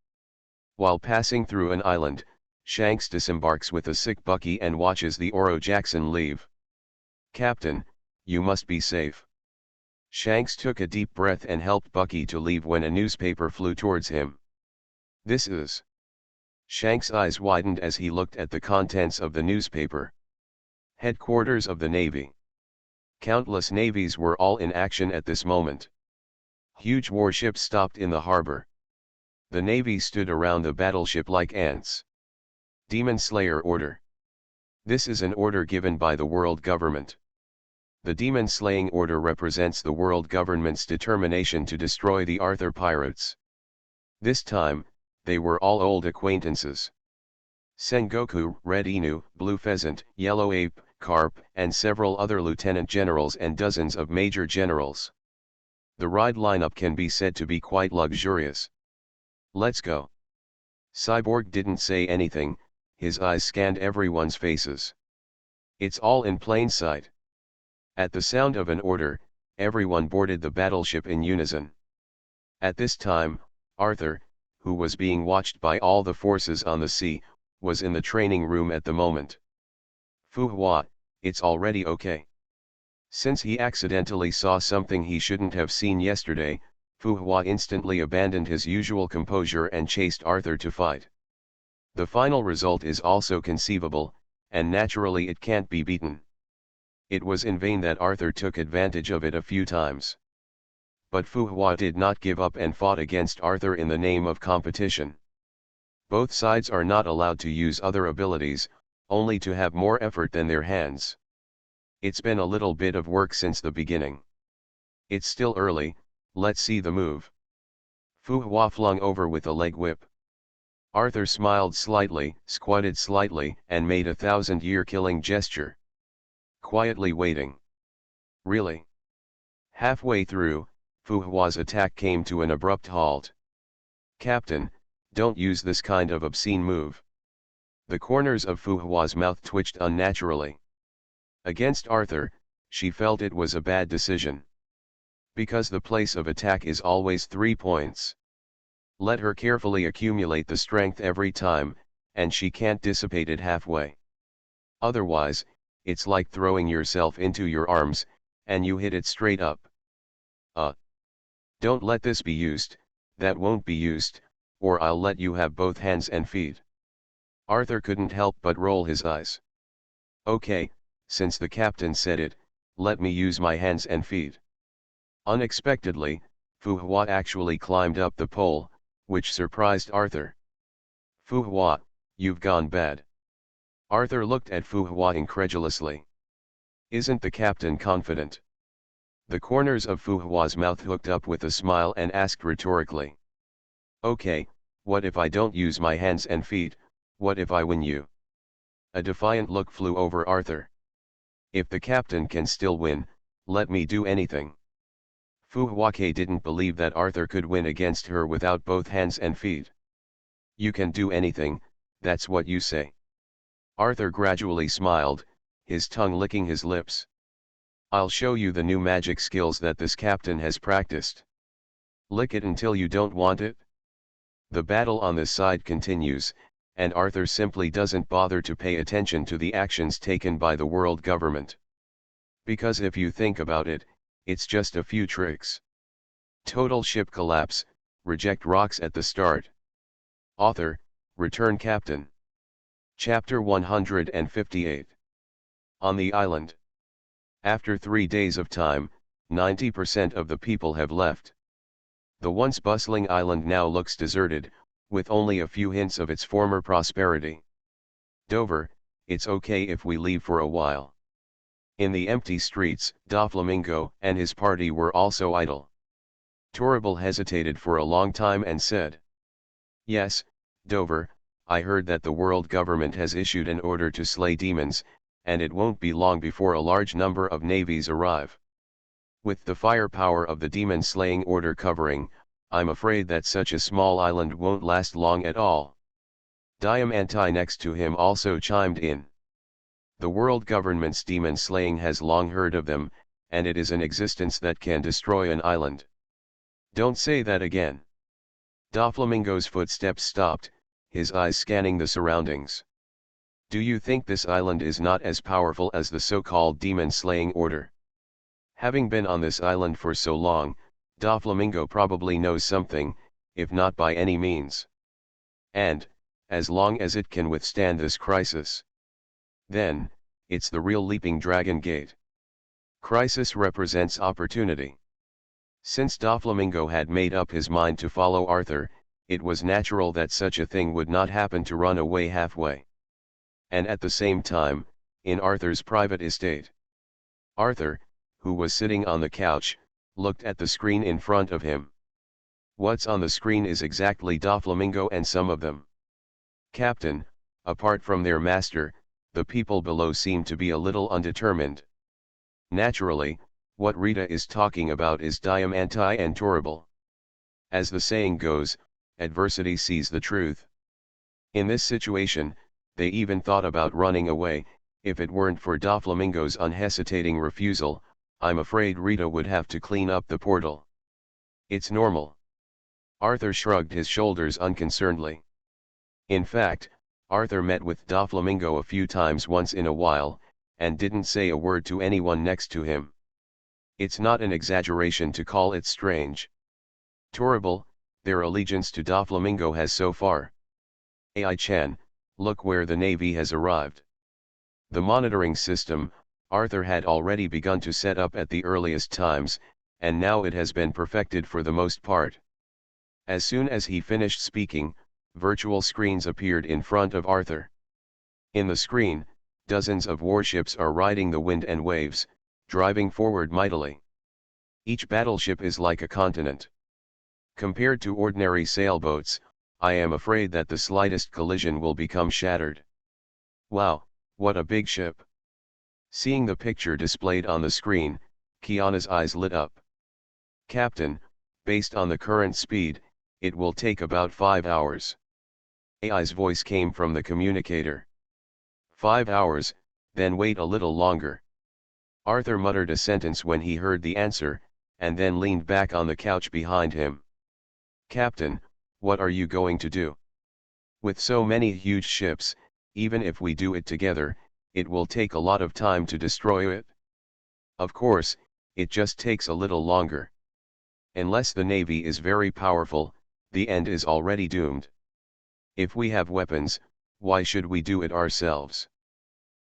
While passing through an island, Shanks disembarks with a sick Bucky and watches the Oro Jackson leave. "Captain, you must be safe." Shanks took a deep breath and helped Bucky to leave when a newspaper flew towards him. "This is..." Shanks' eyes widened as he looked at the contents of the newspaper. "Headquarters of the Navy." Countless navies were all in action at this moment. Huge warships stopped in the harbor. The Navy stood around the battleship like ants. "Demon Slayer order." This is an order given by the world government. The Demon Slaying Order represents the world government's determination to destroy the Arthur pirates. This time, they were all old acquaintances. Sengoku, Red Inu, Blue Pheasant, Yellow Ape, Carp, and several other lieutenant generals and dozens of major generals. The ride lineup can be said to be quite luxurious. "Let's go." Cyborg didn't say anything, his eyes scanned everyone's faces. "It's all in plain sight." At the sound of an order, everyone boarded the battleship in unison. At this time, Arthur, who was being watched by all the forces on the sea, was in the training room at the moment. "Fu Hua, it's already okay." Since he accidentally saw something he shouldn't have seen yesterday, Fu Hua instantly abandoned his usual composure and chased Arthur to fight. The final result is also conceivable, and naturally it can't be beaten. It was in vain that Arthur took advantage of it a few times. But Fu Hua did not give up and fought against Arthur in the name of competition. Both sides are not allowed to use other abilities, only to have more effort than their hands. It's been a little bit of work since the beginning. "It's still early, let's see the move." Fu Hua flung over with a leg whip. Arthur smiled slightly, squatted slightly, and made a 1,000-year killing gesture. Quietly waiting. "Really?" Halfway through, Fu Hua's attack came to an abrupt halt. "Captain, don't use this kind of obscene move." The corners of Fu Hua's mouth twitched unnaturally. Against Arthur, she felt it was a bad decision. Because the place of attack is always 3 points. Let her carefully accumulate the strength every time, and she can't dissipate it halfway. Otherwise, it's like throwing yourself into your arms, and you hit it straight up. Don't let this be used, that won't be used, or I'll let you have both hands and feet." Arthur couldn't help but roll his eyes. "Okay, since the captain said it, let me use my hands and feet." Unexpectedly, Fu Hua actually climbed up the pole, which surprised Arthur. "Fu Hua, you've gone bad." Arthur looked at Fu Hua incredulously. Isn't the captain confident? The corners of Fu Hua's mouth hooked up with a smile and asked rhetorically. "Okay, what if I don't use my hands and feet, what if I win you?" A defiant look flew over Arthur. "If the captain can still win, let me do anything." Fu Huake didn't believe that Arthur could win against her without both hands and feet. "You can do anything, that's what you say." Arthur gradually smiled, his tongue licking his lips. "I'll show you the new magic skills that this captain has practiced. Lick it until you don't want it." The battle on this side continues, and Arthur simply doesn't bother to pay attention to the actions taken by the world government. Because if you think about it, it's just a few tricks. Total ship collapse, reject rocks at the start. Author, return captain. Chapter 158. On the island. After 3 days of time, 90% of the people have left. The once bustling island now looks deserted, with only a few hints of its former prosperity. Dover, it's okay if we leave for a while. In the empty streets, Doflamingo and his party were also idle. Torrible hesitated for a long time and said, "Yes, Dover, I heard that the world government has issued an order to slay demons, and it won't be long before a large number of navies arrive. With the firepower of the demon-slaying order covering, I'm afraid that such a small island won't last long at all." Diamanti next to him also chimed in. "The world government's demon-slaying has long heard of them, and it is an existence that can destroy an island." "Don't say that again." Doflamingo's footsteps stopped, his eyes scanning the surroundings. "Do you think this island is not as powerful as the so-called demon-slaying order?" Having been on this island for so long, Doflamingo probably knows something, if not by any means. "And, as long as it can withstand this crisis, then, it's the real leaping dragon gate." Crisis represents opportunity. Since Doflamingo had made up his mind to follow Arthur, it was natural that such a thing would not happen to run away halfway. And at the same time, in Arthur's private estate. Arthur, who was sitting on the couch, looked at the screen in front of him. What's on the screen is exactly Doflamingo and some of them. "Captain, apart from their master, the people below seem to be a little undetermined. Naturally, what Rita is talking about is Diamanti and Torrible. As the saying goes, adversity sees the truth. In this situation, they even thought about running away. If it weren't for Doflamingo's unhesitating refusal, I'm afraid Rita would have to clean up the portal. It's normal." Arthur shrugged his shoulders unconcernedly. In fact, Arthur met with Doflamingo a few times once in a while, and didn't say a word to anyone next to him. It's not an exaggeration to call it strange. Torrible, their allegiance to Doflamingo has so far. "Ai-chan, look where the Navy has arrived." The monitoring system, Arthur had already begun to set up at the earliest times, and now it has been perfected for the most part. As soon as he finished speaking, virtual screens appeared in front of Arthur. In the screen, dozens of warships are riding the wind and waves, driving forward mightily. Each battleship is like a continent. Compared to ordinary sailboats, I am afraid that the slightest collision will become shattered. "Wow, what a big ship." Seeing the picture displayed on the screen, Kiana's eyes lit up. "Captain, based on the current speed, it will take about 5 hours. AI's voice came from the communicator. 5 hours, then wait a little longer." Arthur muttered a sentence when he heard the answer, and then leaned back on the couch behind him. "Captain, what are you going to do? With so many huge ships, even if we do it together, it will take a lot of time to destroy it." "Of course, it just takes a little longer. Unless the Navy is very powerful, the end is already doomed. If we have weapons, why should we do it ourselves?"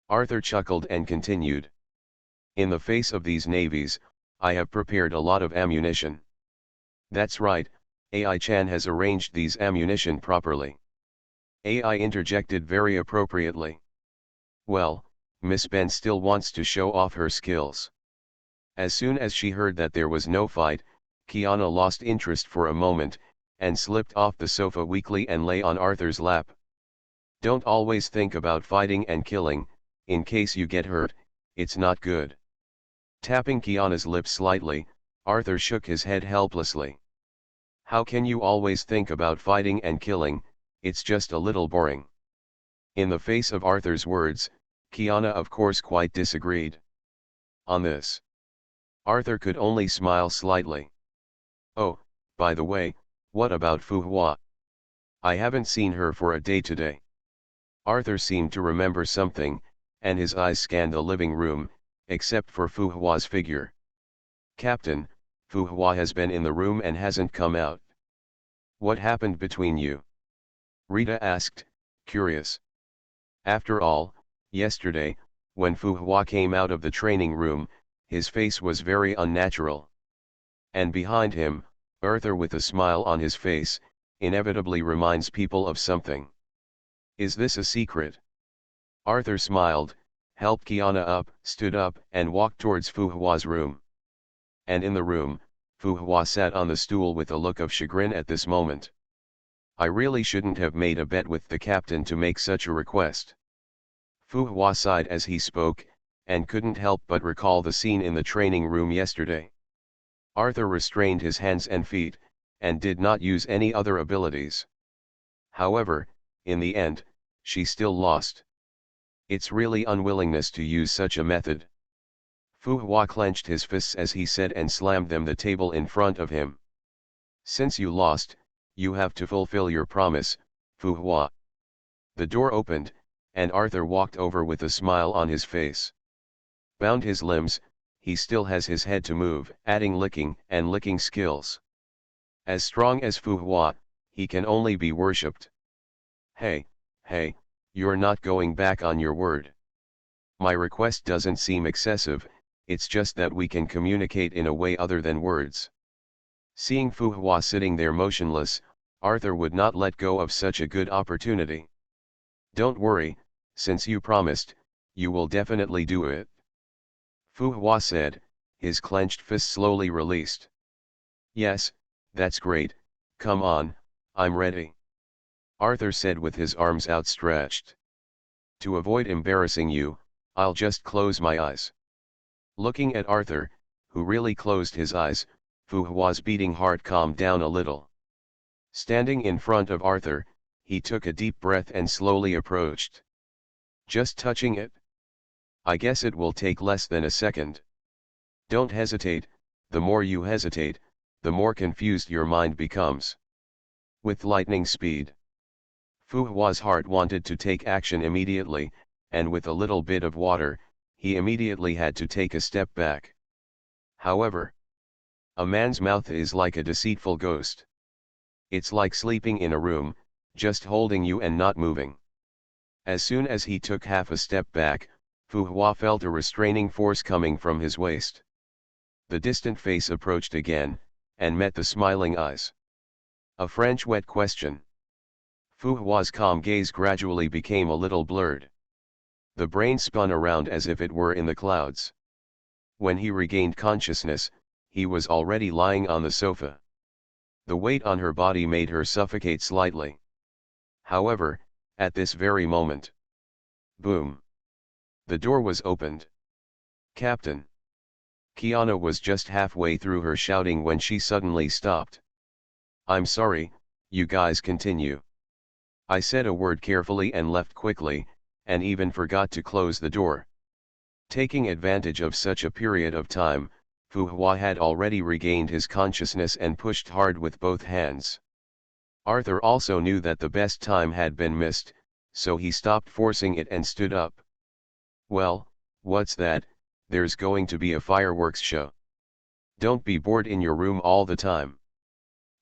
Arthur chuckled and continued. "In the face of these navies, I have prepared a lot of ammunition." "That's right, AI-chan has arranged these ammunition properly." AI interjected very appropriately. "Well, Miss Ben still wants to show off her skills." As soon as she heard that there was no fight, Kiana lost interest for a moment, and slipped off the sofa weakly and lay on Arthur's lap. "Don't always think about fighting and killing, in case you get hurt, it's not good." Tapping Kiana's lips slightly, Arthur shook his head helplessly. "How can you always think about fighting and killing? It's just a little boring." In the face of Arthur's words, Kiana of course quite disagreed. On this, Arthur could only smile slightly. "Oh, by the way, what about Fu Hua? I haven't seen her for a day today." Arthur seemed to remember something, and his eyes scanned the living room, except for Fu Hua's figure. "Captain, Fu Hua has been in the room and hasn't come out." "What happened between you?" Rita asked, curious. After all, yesterday, when Fu Hua came out of the training room, his face was very unnatural. And behind him, Arthur with a smile on his face, inevitably reminds people of something. Is this a secret? Arthur smiled, helped Kiana up, stood up, and walked towards Fu Hua's room. And in the room, Fu Hua sat on the stool with a look of chagrin at this moment. I really shouldn't have made a bet with the captain to make such a request. Fu Hua sighed as he spoke, and couldn't help but recall the scene in the training room yesterday. Arthur restrained his hands and feet, and did not use any other abilities. However, in the end, she still lost. It's really unwillingness to use such a method. Fu Hua clenched his fists as he said and slammed them the table in front of him. Since you lost, you have to fulfill your promise, Fu Hua. The door opened, and Arthur walked over with a smile on his face. Bound his limbs, he still has his head to move, adding licking and licking skills. As strong as Fu Hua, he can only be worshipped. Hey, you're not going back on your word. My request doesn't seem excessive, it's just that we can communicate in a way other than words. Seeing Fu Hua sitting there motionless, Arthur would not let go of such a good opportunity. Don't worry, since you promised, you will definitely do it. Fu Hua said, his clenched fist slowly released. Yes, that's great, come on, I'm ready. Arthur said with his arms outstretched. To avoid embarrassing you, I'll just close my eyes. Looking at Arthur, who really closed his eyes, Fu Hua's beating heart calmed down a little. Standing in front of Arthur, he took a deep breath and slowly approached. Just touching it? I guess it will take less than a second. Don't hesitate, the more you hesitate, the more confused your mind becomes. With lightning speed. Fu Hua's heart wanted to take action immediately, and with a little bit of water, he immediately had to take a step back. However, a man's mouth is like a deceitful ghost. It's like sleeping in a room, just holding you and not moving. As soon as he took half a step back, Fu Hua felt a restraining force coming from his waist. The distant face approached again, and met the smiling eyes. A French wet question. Fu Hua's calm gaze gradually became a little blurred. The brain spun around as if it were in the clouds. When he regained consciousness, he was already lying on the sofa. The weight on her body made her suffocate slightly. However, at this very moment. Boom! The door was opened. Captain! Kiana was just halfway through her shouting when she suddenly stopped. I'm sorry, you guys continue. I said a word carefully and left quickly, and even forgot to close the door. Taking advantage of such a period of time, Fu Hua had already regained his consciousness and pushed hard with both hands. Arthur also knew that the best time had been missed, so he stopped forcing it and stood up. Well, what's that? There's going to be a fireworks show. Don't be bored in your room all the time.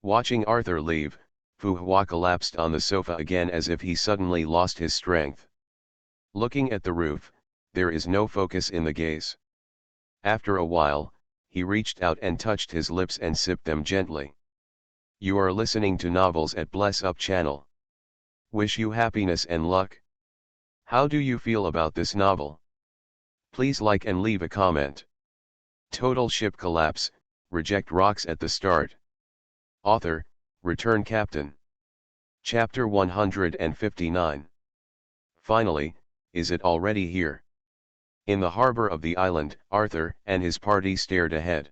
Watching Arthur leave, Fu Hua collapsed on the sofa again as if he suddenly lost his strength. Looking at the roof, there is no focus in the gaze. After a while, he reached out and touched his lips and sipped them gently. You are listening to Novels at Bless Up channel. Wish you happiness and luck. How do you feel about this novel? Please like and leave a comment. Total ship collapse, reject rocks at the start. Author, Return Captain. Chapter 159. Finally, is it already here? In the harbor of the island, Arthur and his party stared ahead.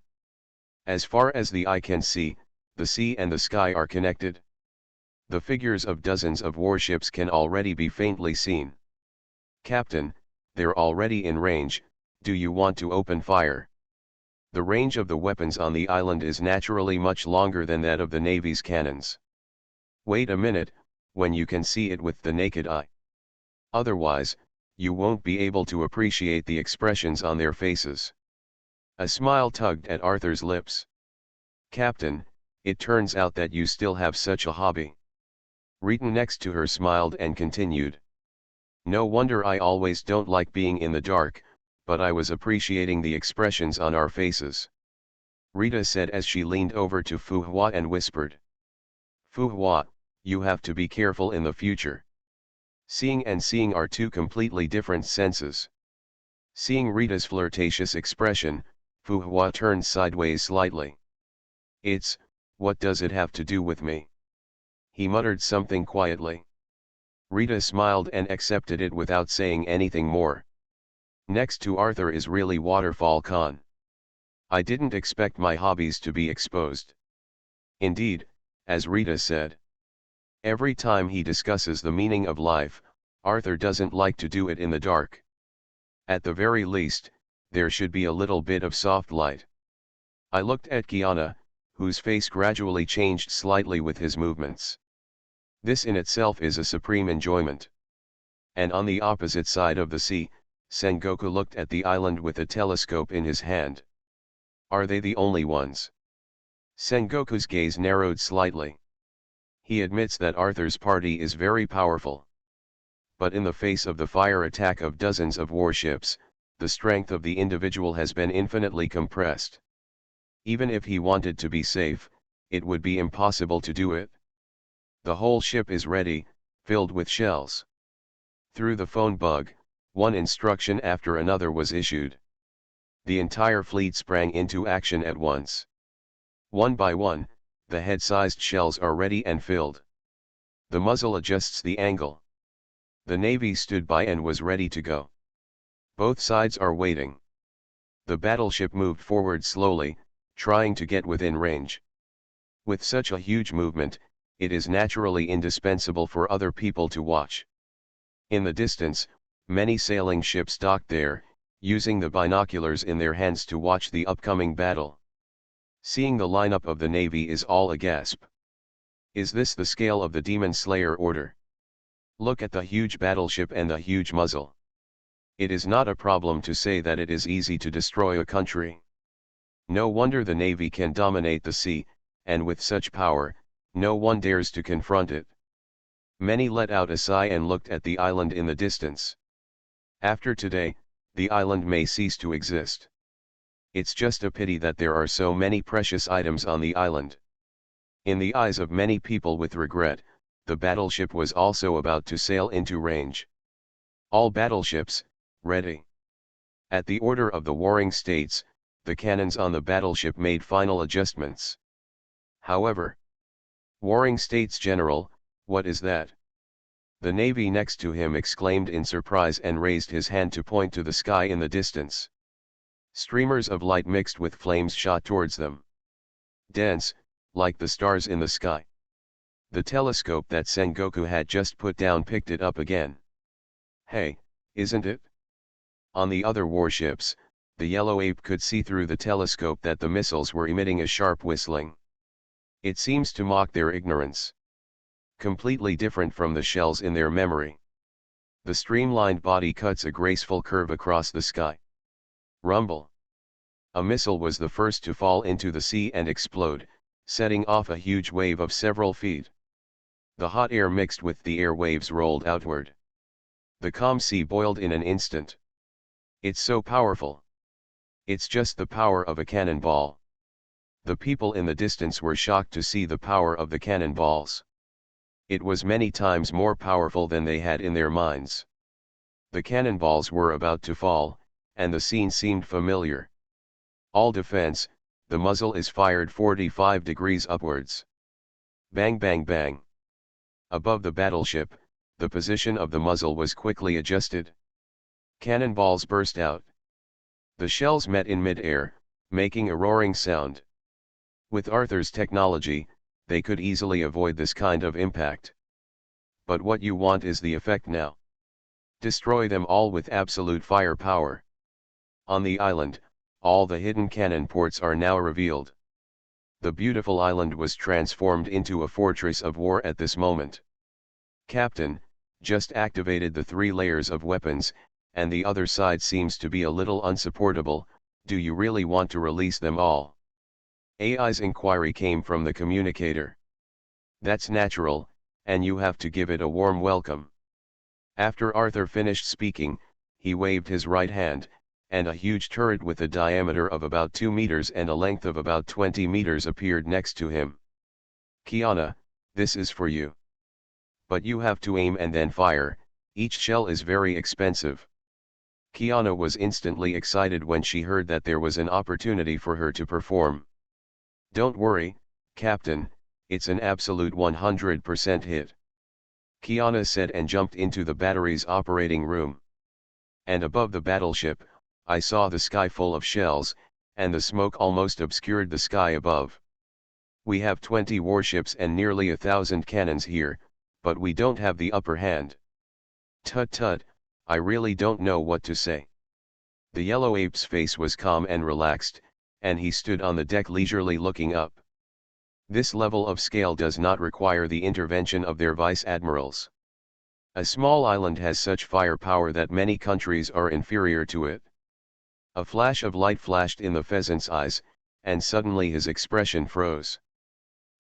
As far as the eye can see, the sea and the sky are connected. The figures of dozens of warships can already be faintly seen. Captain, they're already in range, do you want to open fire? The range of the weapons on the island is naturally much longer than that of the Navy's cannons. Wait a minute, when you can see it with the naked eye. Otherwise, you won't be able to appreciate the expressions on their faces. A smile tugged at Arthur's lips. Captain, it turns out that you still have such a hobby. Reeton next to her smiled and continued. No wonder I always don't like being in the dark, but I was appreciating the expressions on our faces. Rita said as she leaned over to Fu Hua and whispered. Fu Hua, you have to be careful in the future. Seeing and seeing are two completely different senses. Seeing Rita's flirtatious expression, Fu Hua turned sideways slightly. What does it have to do with me? He muttered something quietly. Rita smiled and accepted it without saying anything more. Next to Arthur is really Waterfall Khan. I didn't expect my hobbies to be exposed. Indeed, as Rita said. Every time he discusses the meaning of life, Arthur doesn't like to do it in the dark. At the very least, there should be a little bit of soft light. I looked at Kiana, whose face gradually changed slightly with his movements. This in itself is a supreme enjoyment. And on the opposite side of the sea, Sengoku looked at the island with a telescope in his hand. Are they the only ones? Sengoku's gaze narrowed slightly. He admits that Arthur's party is very powerful. But in the face of the fire attack of dozens of warships, the strength of the individual has been infinitely compressed. Even if he wanted to be safe, it would be impossible to do it. The whole ship is ready, filled with shells. Through the phone bug, one instruction after another was issued. The entire fleet sprang into action at once. One by one, the head-sized shells are ready and filled. The muzzle adjusts the angle. The Navy stood by and was ready to go. Both sides are waiting. The battleship moved forward slowly, trying to get within range. With such a huge movement, it is naturally indispensable for other people to watch. In the distance, many sailing ships docked there, using the binoculars in their hands to watch the upcoming battle. Seeing the lineup of the Navy is all a gasp. Is this the scale of the Demon Slayer order? Look at the huge battleship and the huge muzzle. It is not a problem to say that it is easy to destroy a country. No wonder the Navy can dominate the sea, and with such power, no one dares to confront it. Many let out a sigh and looked at the island in the distance. After today, the island may cease to exist. It's just a pity that there are so many precious items on the island. In the eyes of many people with regret, the battleship was also about to sail into range. All battleships, ready. At the order of the warring states, the cannons on the battleship made final adjustments. However, Warring States General, what is that? The Navy next to him exclaimed in surprise and raised his hand to point to the sky in the distance. Streamers of light mixed with flames shot towards them. Dense, like the stars in the sky. The telescope that Sengoku had just put down picked it up again. Hey, isn't it? On the other warships, the yellow ape could see through the telescope that the missiles were emitting a sharp whistling. It seems to mock their ignorance. Completely different from the shells in their memory. The streamlined body cuts a graceful curve across the sky. Rumble. A missile was the first to fall into the sea and explode, setting off a huge wave of several feet. The hot air mixed with the air waves rolled outward. The calm sea boiled in an instant. It's so powerful. It's just the power of a cannonball. The people in the distance were shocked to see the power of the cannonballs. It was many times more powerful than they had in their minds. The cannonballs were about to fall, and the scene seemed familiar. All defense, the muzzle is fired 45 degrees upwards. Bang bang bang. Above the battleship, the position of the muzzle was quickly adjusted. Cannonballs burst out. The shells met in mid-air, making a roaring sound. With Arthur's technology, they could easily avoid this kind of impact. But what you want is the effect now. Destroy them all with absolute firepower. On the island, all the hidden cannon ports are now revealed. The beautiful island was transformed into a fortress of war at this moment. Captain, just activated the 3 layers of weapons, and the other side seems to be a little unsupportable. Do you really want to release them all? AI's inquiry came from the communicator. That's natural, and you have to give it a warm welcome. After Arthur finished speaking, he waved his right hand, and a huge turret with a diameter of about 2 meters and a length of about 20 meters appeared next to him. "Kiana, this is for you. But you have to aim and then fire, each shell is very expensive." Kiana was instantly excited when she heard that there was an opportunity for her to perform. "Don't worry, Captain, it's an absolute 100% hit," Kiana said and jumped into the battery's operating room. And above the battleship, I saw the sky full of shells, and the smoke almost obscured the sky above. "We have 20 warships and nearly 1,000 cannons here, but we don't have the upper hand. Tut tut, I really don't know what to say." The yellow ape's face was calm and relaxed, and he stood on the deck leisurely looking up. This level of scale does not require the intervention of their vice-admirals. A small island has such firepower that many countries are inferior to it. A flash of light flashed in the pheasant's eyes, and suddenly his expression froze.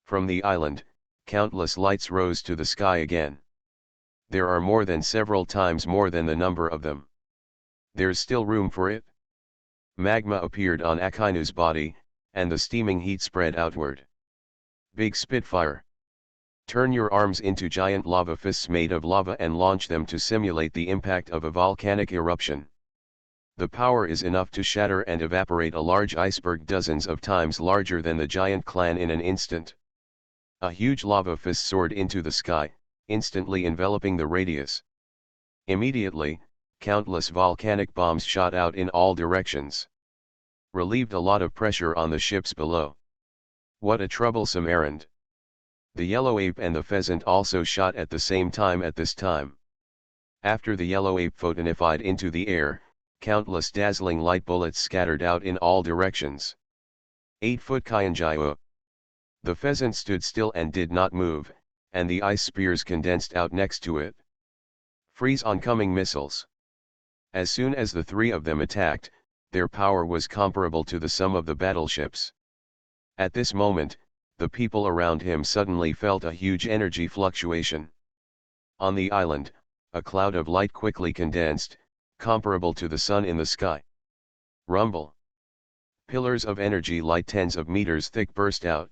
From the island, countless lights rose to the sky again. There are more than several times more than the number of them. There's still room for it. Magma appeared on Akainu's body, and the steaming heat spread outward. "Big Spitfire. Turn your arms into giant lava fists made of lava and launch them to simulate the impact of a volcanic eruption. The power is enough to shatter and evaporate a large iceberg dozens of times larger than the giant clan in an instant." A huge lava fist soared into the sky, instantly enveloping the radius. Immediately, countless volcanic bombs shot out in all directions. Relieved a lot of pressure on the ships below. What a troublesome errand. The yellow ape and the pheasant also shot at the same time at this time. After the yellow ape photonified into the air, countless dazzling light bullets scattered out in all directions. 8-foot Kyanjio. The pheasant stood still and did not move, and the ice spears condensed out next to it. Freeze oncoming missiles. As soon as the three of them attacked, their power was comparable to the sum of the battleships. At this moment, the people around him suddenly felt a huge energy fluctuation. On the island, a cloud of light quickly condensed, comparable to the sun in the sky. Rumble. Pillars of energy light tens of meters thick burst out.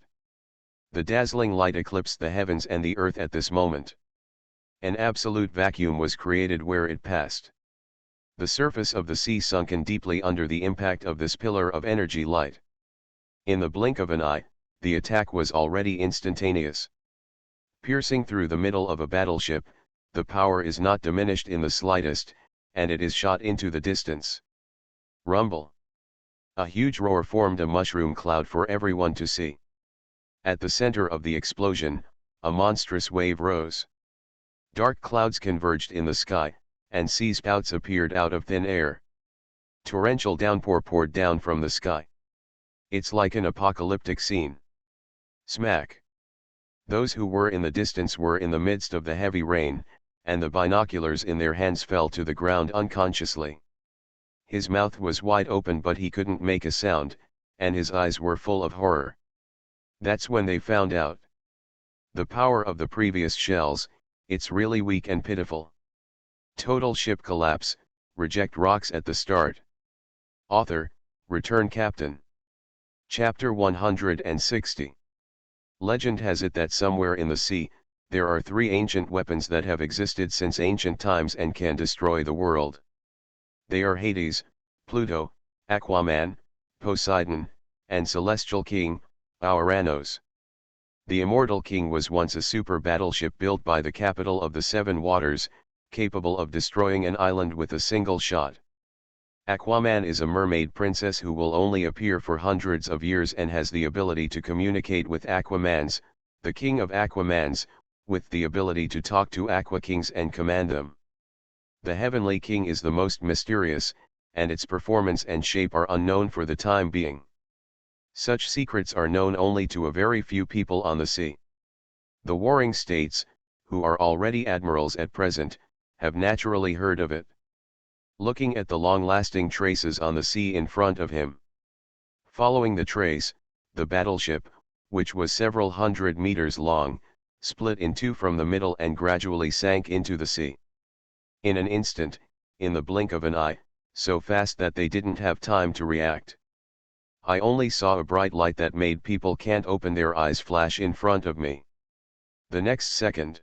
The dazzling light eclipsed the heavens and the earth at this moment. An absolute vacuum was created where it passed. The surface of the sea sunken deeply under the impact of this pillar of energy light. In the blink of an eye, the attack was already instantaneous. Piercing through the middle of a battleship, the power is not diminished in the slightest, and it is shot into the distance. Rumble. A huge roar formed a mushroom cloud for everyone to see. At the center of the explosion, a monstrous wave rose. Dark clouds converged in the sky, and sea spouts appeared out of thin air. Torrential downpour poured down from the sky. It's like an apocalyptic scene. Smack. Those who were in the distance were in the midst of the heavy rain, and the binoculars in their hands fell to the ground unconsciously. His mouth was wide open but he couldn't make a sound, and his eyes were full of horror. That's when they found out. The power of the previous shells, it's really weak and pitiful. Total ship collapse, reject rocks at the start. Author, Return Captain. Chapter 160. Legend has it that somewhere in the sea, there are 3 ancient weapons that have existed since ancient times and can destroy the world. They are Hades, Pluto, Aquaman, Poseidon, and Celestial King, Ouranos. The Immortal King was once a super battleship built by the capital of the 7 waters, capable of destroying an island with a single shot. Aquaman is a mermaid princess who will only appear for hundreds of years and has the ability to communicate with Aquamans, the king of Aquamans, with the ability to talk to Aqua Kings and command them. The Heavenly King is the most mysterious, and its performance and shape are unknown for the time being. Such secrets are known only to a very few people on the sea. The warring states, who are already admirals at present, have naturally heard of it. Looking at the long-lasting traces on the sea in front of him. Following the trace, the battleship, which was several hundred meters long, split in two from the middle and gradually sank into the sea. In an instant, in the blink of an eye, so fast that they didn't have time to react. I only saw a bright light that made people can't open their eyes flash in front of me. The next second,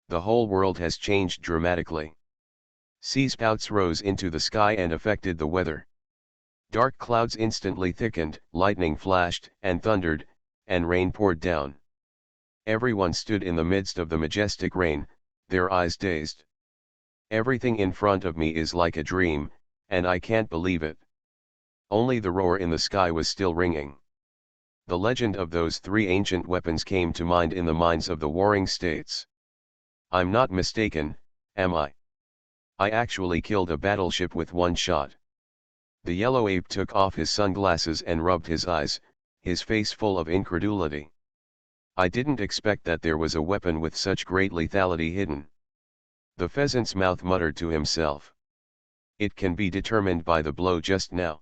the whole world has changed dramatically. Sea spouts rose into the sky and affected the weather. Dark clouds instantly thickened, lightning flashed and thundered, and rain poured down. Everyone stood in the midst of the majestic rain, their eyes dazed. Everything in front of me is like a dream, and I can't believe it. Only the roar in the sky was still ringing. The legend of those three ancient weapons came to mind in the minds of the warring states. I'm not mistaken, am I? I actually killed a battleship with one shot. The yellow ape took off his sunglasses and rubbed his eyes, his face full of incredulity. I didn't expect that there was a weapon with such great lethality hidden. The pheasant's mouth muttered to himself. It can be determined by the blow just now.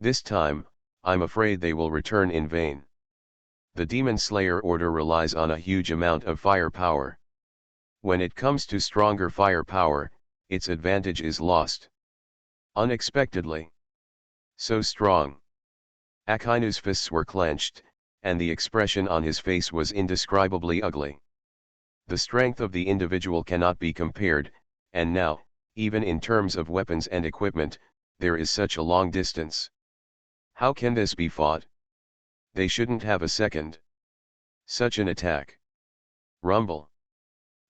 This time, I'm afraid they will return in vain. The Demon Slayer order relies on a huge amount of firepower. When it comes to stronger firepower, its advantage is lost. Unexpectedly. So strong. Akainu's fists were clenched, and the expression on his face was indescribably ugly. The strength of the individual cannot be compared, and now, even in terms of weapons and equipment, there is such a long distance. How can this be fought? They shouldn't have a second. Such an attack. Rumble.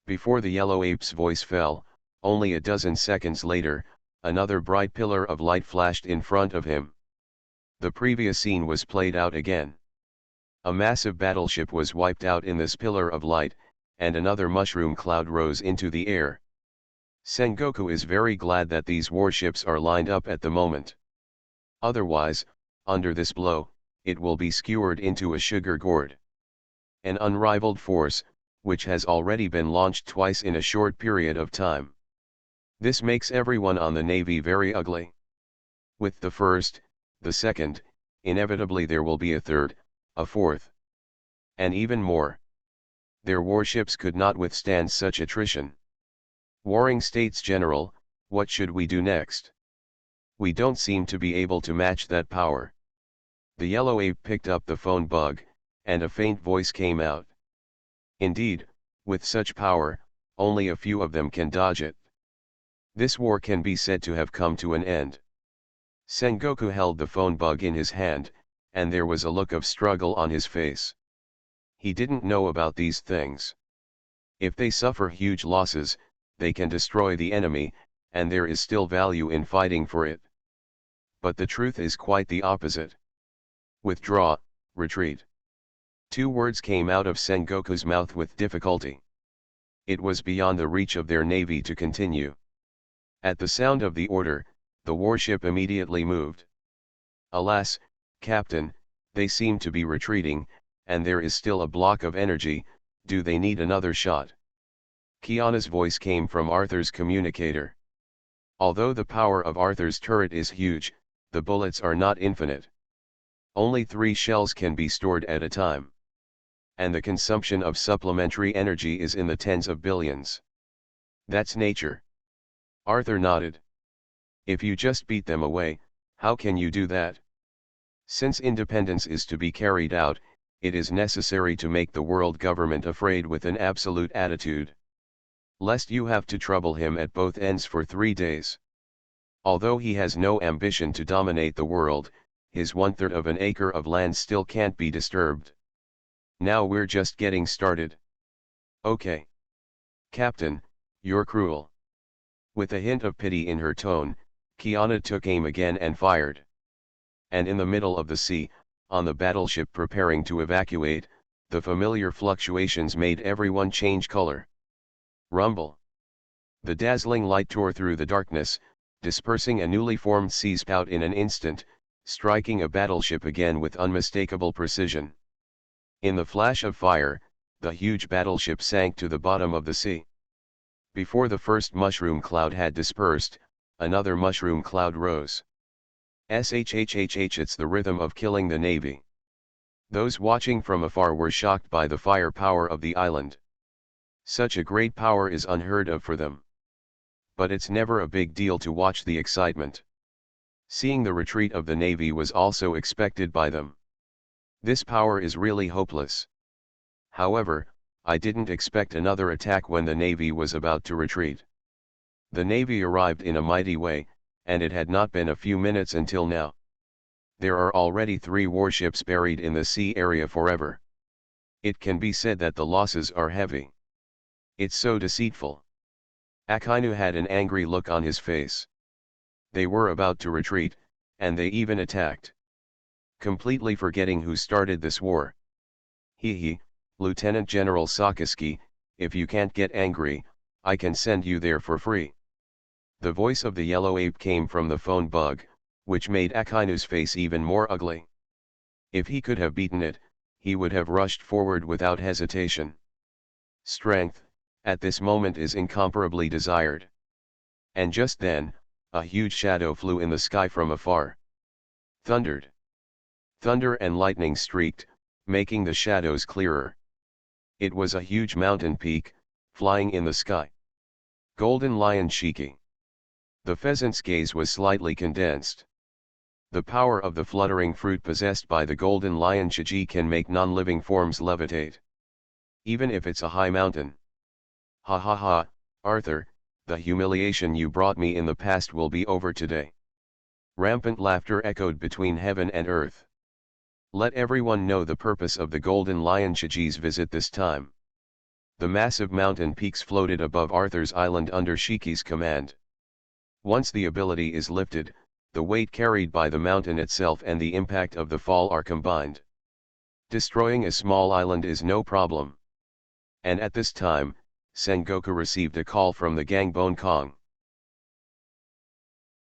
Before the yellow ape's voice fell, only a dozen seconds later, another bright pillar of light flashed in front of him. The previous scene was played out again. A massive battleship was wiped out in this pillar of light, and another mushroom cloud rose into the air. Sengoku is very glad that these warships are lined up at the moment. Otherwise, under this blow, it will be skewered into a sugar gourd. An unrivaled force, which has already been launched twice in a short period of time. This makes everyone on the Navy very ugly. With the first, the second, inevitably there will be a third, a fourth. And even more. Their warships could not withstand such attrition. Warring States General, what should we do next? We don't seem to be able to match that power. The yellow ape picked up the phone bug, and a faint voice came out. Indeed, with such power, only a few of them can dodge it. This war can be said to have come to an end. Sengoku held the phone bug in his hand, and there was a look of struggle on his face. He didn't know about these things. If they suffer huge losses, they can destroy the enemy, and there is still value in fighting for it. But the truth is quite the opposite. Withdraw, retreat. Two words came out of Sengoku's mouth with difficulty. It was beyond the reach of their navy to continue. At the sound of the order, the warship immediately moved. Alas, Captain, they seem to be retreating, and there is still a block of energy. Do they need another shot? Kiana's voice came from Arthur's communicator. Although the power of Arthur's turret is huge, the bullets are not infinite. Only 3 shells can be stored at a time. And the consumption of supplementary energy is in the tens of billions. That's nature. Arthur nodded. If you just beat them away, how can you do that? Since independence is to be carried out, it is necessary to make the world government afraid with an absolute attitude. Lest you have to trouble him at both ends for 3 days. Although he has no ambition to dominate the world, his 1/3 of an acre of land still can't be disturbed. Now we're just getting started. Okay. Captain, you're cruel. With a hint of pity in her tone, Kiana took aim again and fired. And in the middle of the sea, on the battleship preparing to evacuate, the familiar fluctuations made everyone change color. Rumble. The dazzling light tore through the darkness, dispersing a newly formed sea spout in an instant, striking a battleship again with unmistakable precision. In the flash of fire, the huge battleship sank to the bottom of the sea. Before the first mushroom cloud had dispersed, another mushroom cloud rose. Shhhh, it's the rhythm of killing the navy. Those watching from afar were shocked by the firepower of the island. Such a great power is unheard of for them. But it's never a big deal to watch the excitement. Seeing the retreat of the Navy was also expected by them. This power is really hopeless. However, I didn't expect another attack when the Navy was about to retreat. The Navy arrived in a mighty way, and it had not been a few minutes until now. There are already 3 warships buried in the sea area forever. It can be said that the losses are heavy. It's so deceitful. Akainu had an angry look on his face. They were about to retreat, and they even attacked. Completely forgetting who started this war. He, Lieutenant General Sakaski, if you can't get angry, I can send you there for free. The voice of the yellow ape came from the phone bug, which made Akainu's face even more ugly. If he could have beaten it, he would have rushed forward without hesitation. Strength, at this moment, is incomparably desired. And just then, a huge shadow flew in the sky from afar. Thundered. Thunder and lightning streaked, making the shadows clearer. It was a huge mountain peak, flying in the sky. Golden Lion Shiki. The pheasant's gaze was slightly condensed. The power of the fluttering fruit possessed by the Golden Lion Shiji can make non-living forms levitate. Even if it's a high mountain. Ha ha ha, Arthur, the humiliation you brought me in the past will be over today. Rampant laughter echoed between heaven and earth. Let everyone know the purpose of the Golden Lion Shiji's visit this time. The massive mountain peaks floated above Arthur's island under Shiki's command. Once the ability is lifted, the weight carried by the mountain itself and the impact of the fall are combined. Destroying a small island is no problem. And at this time, Sengoku received a call from the Gangbone Kong.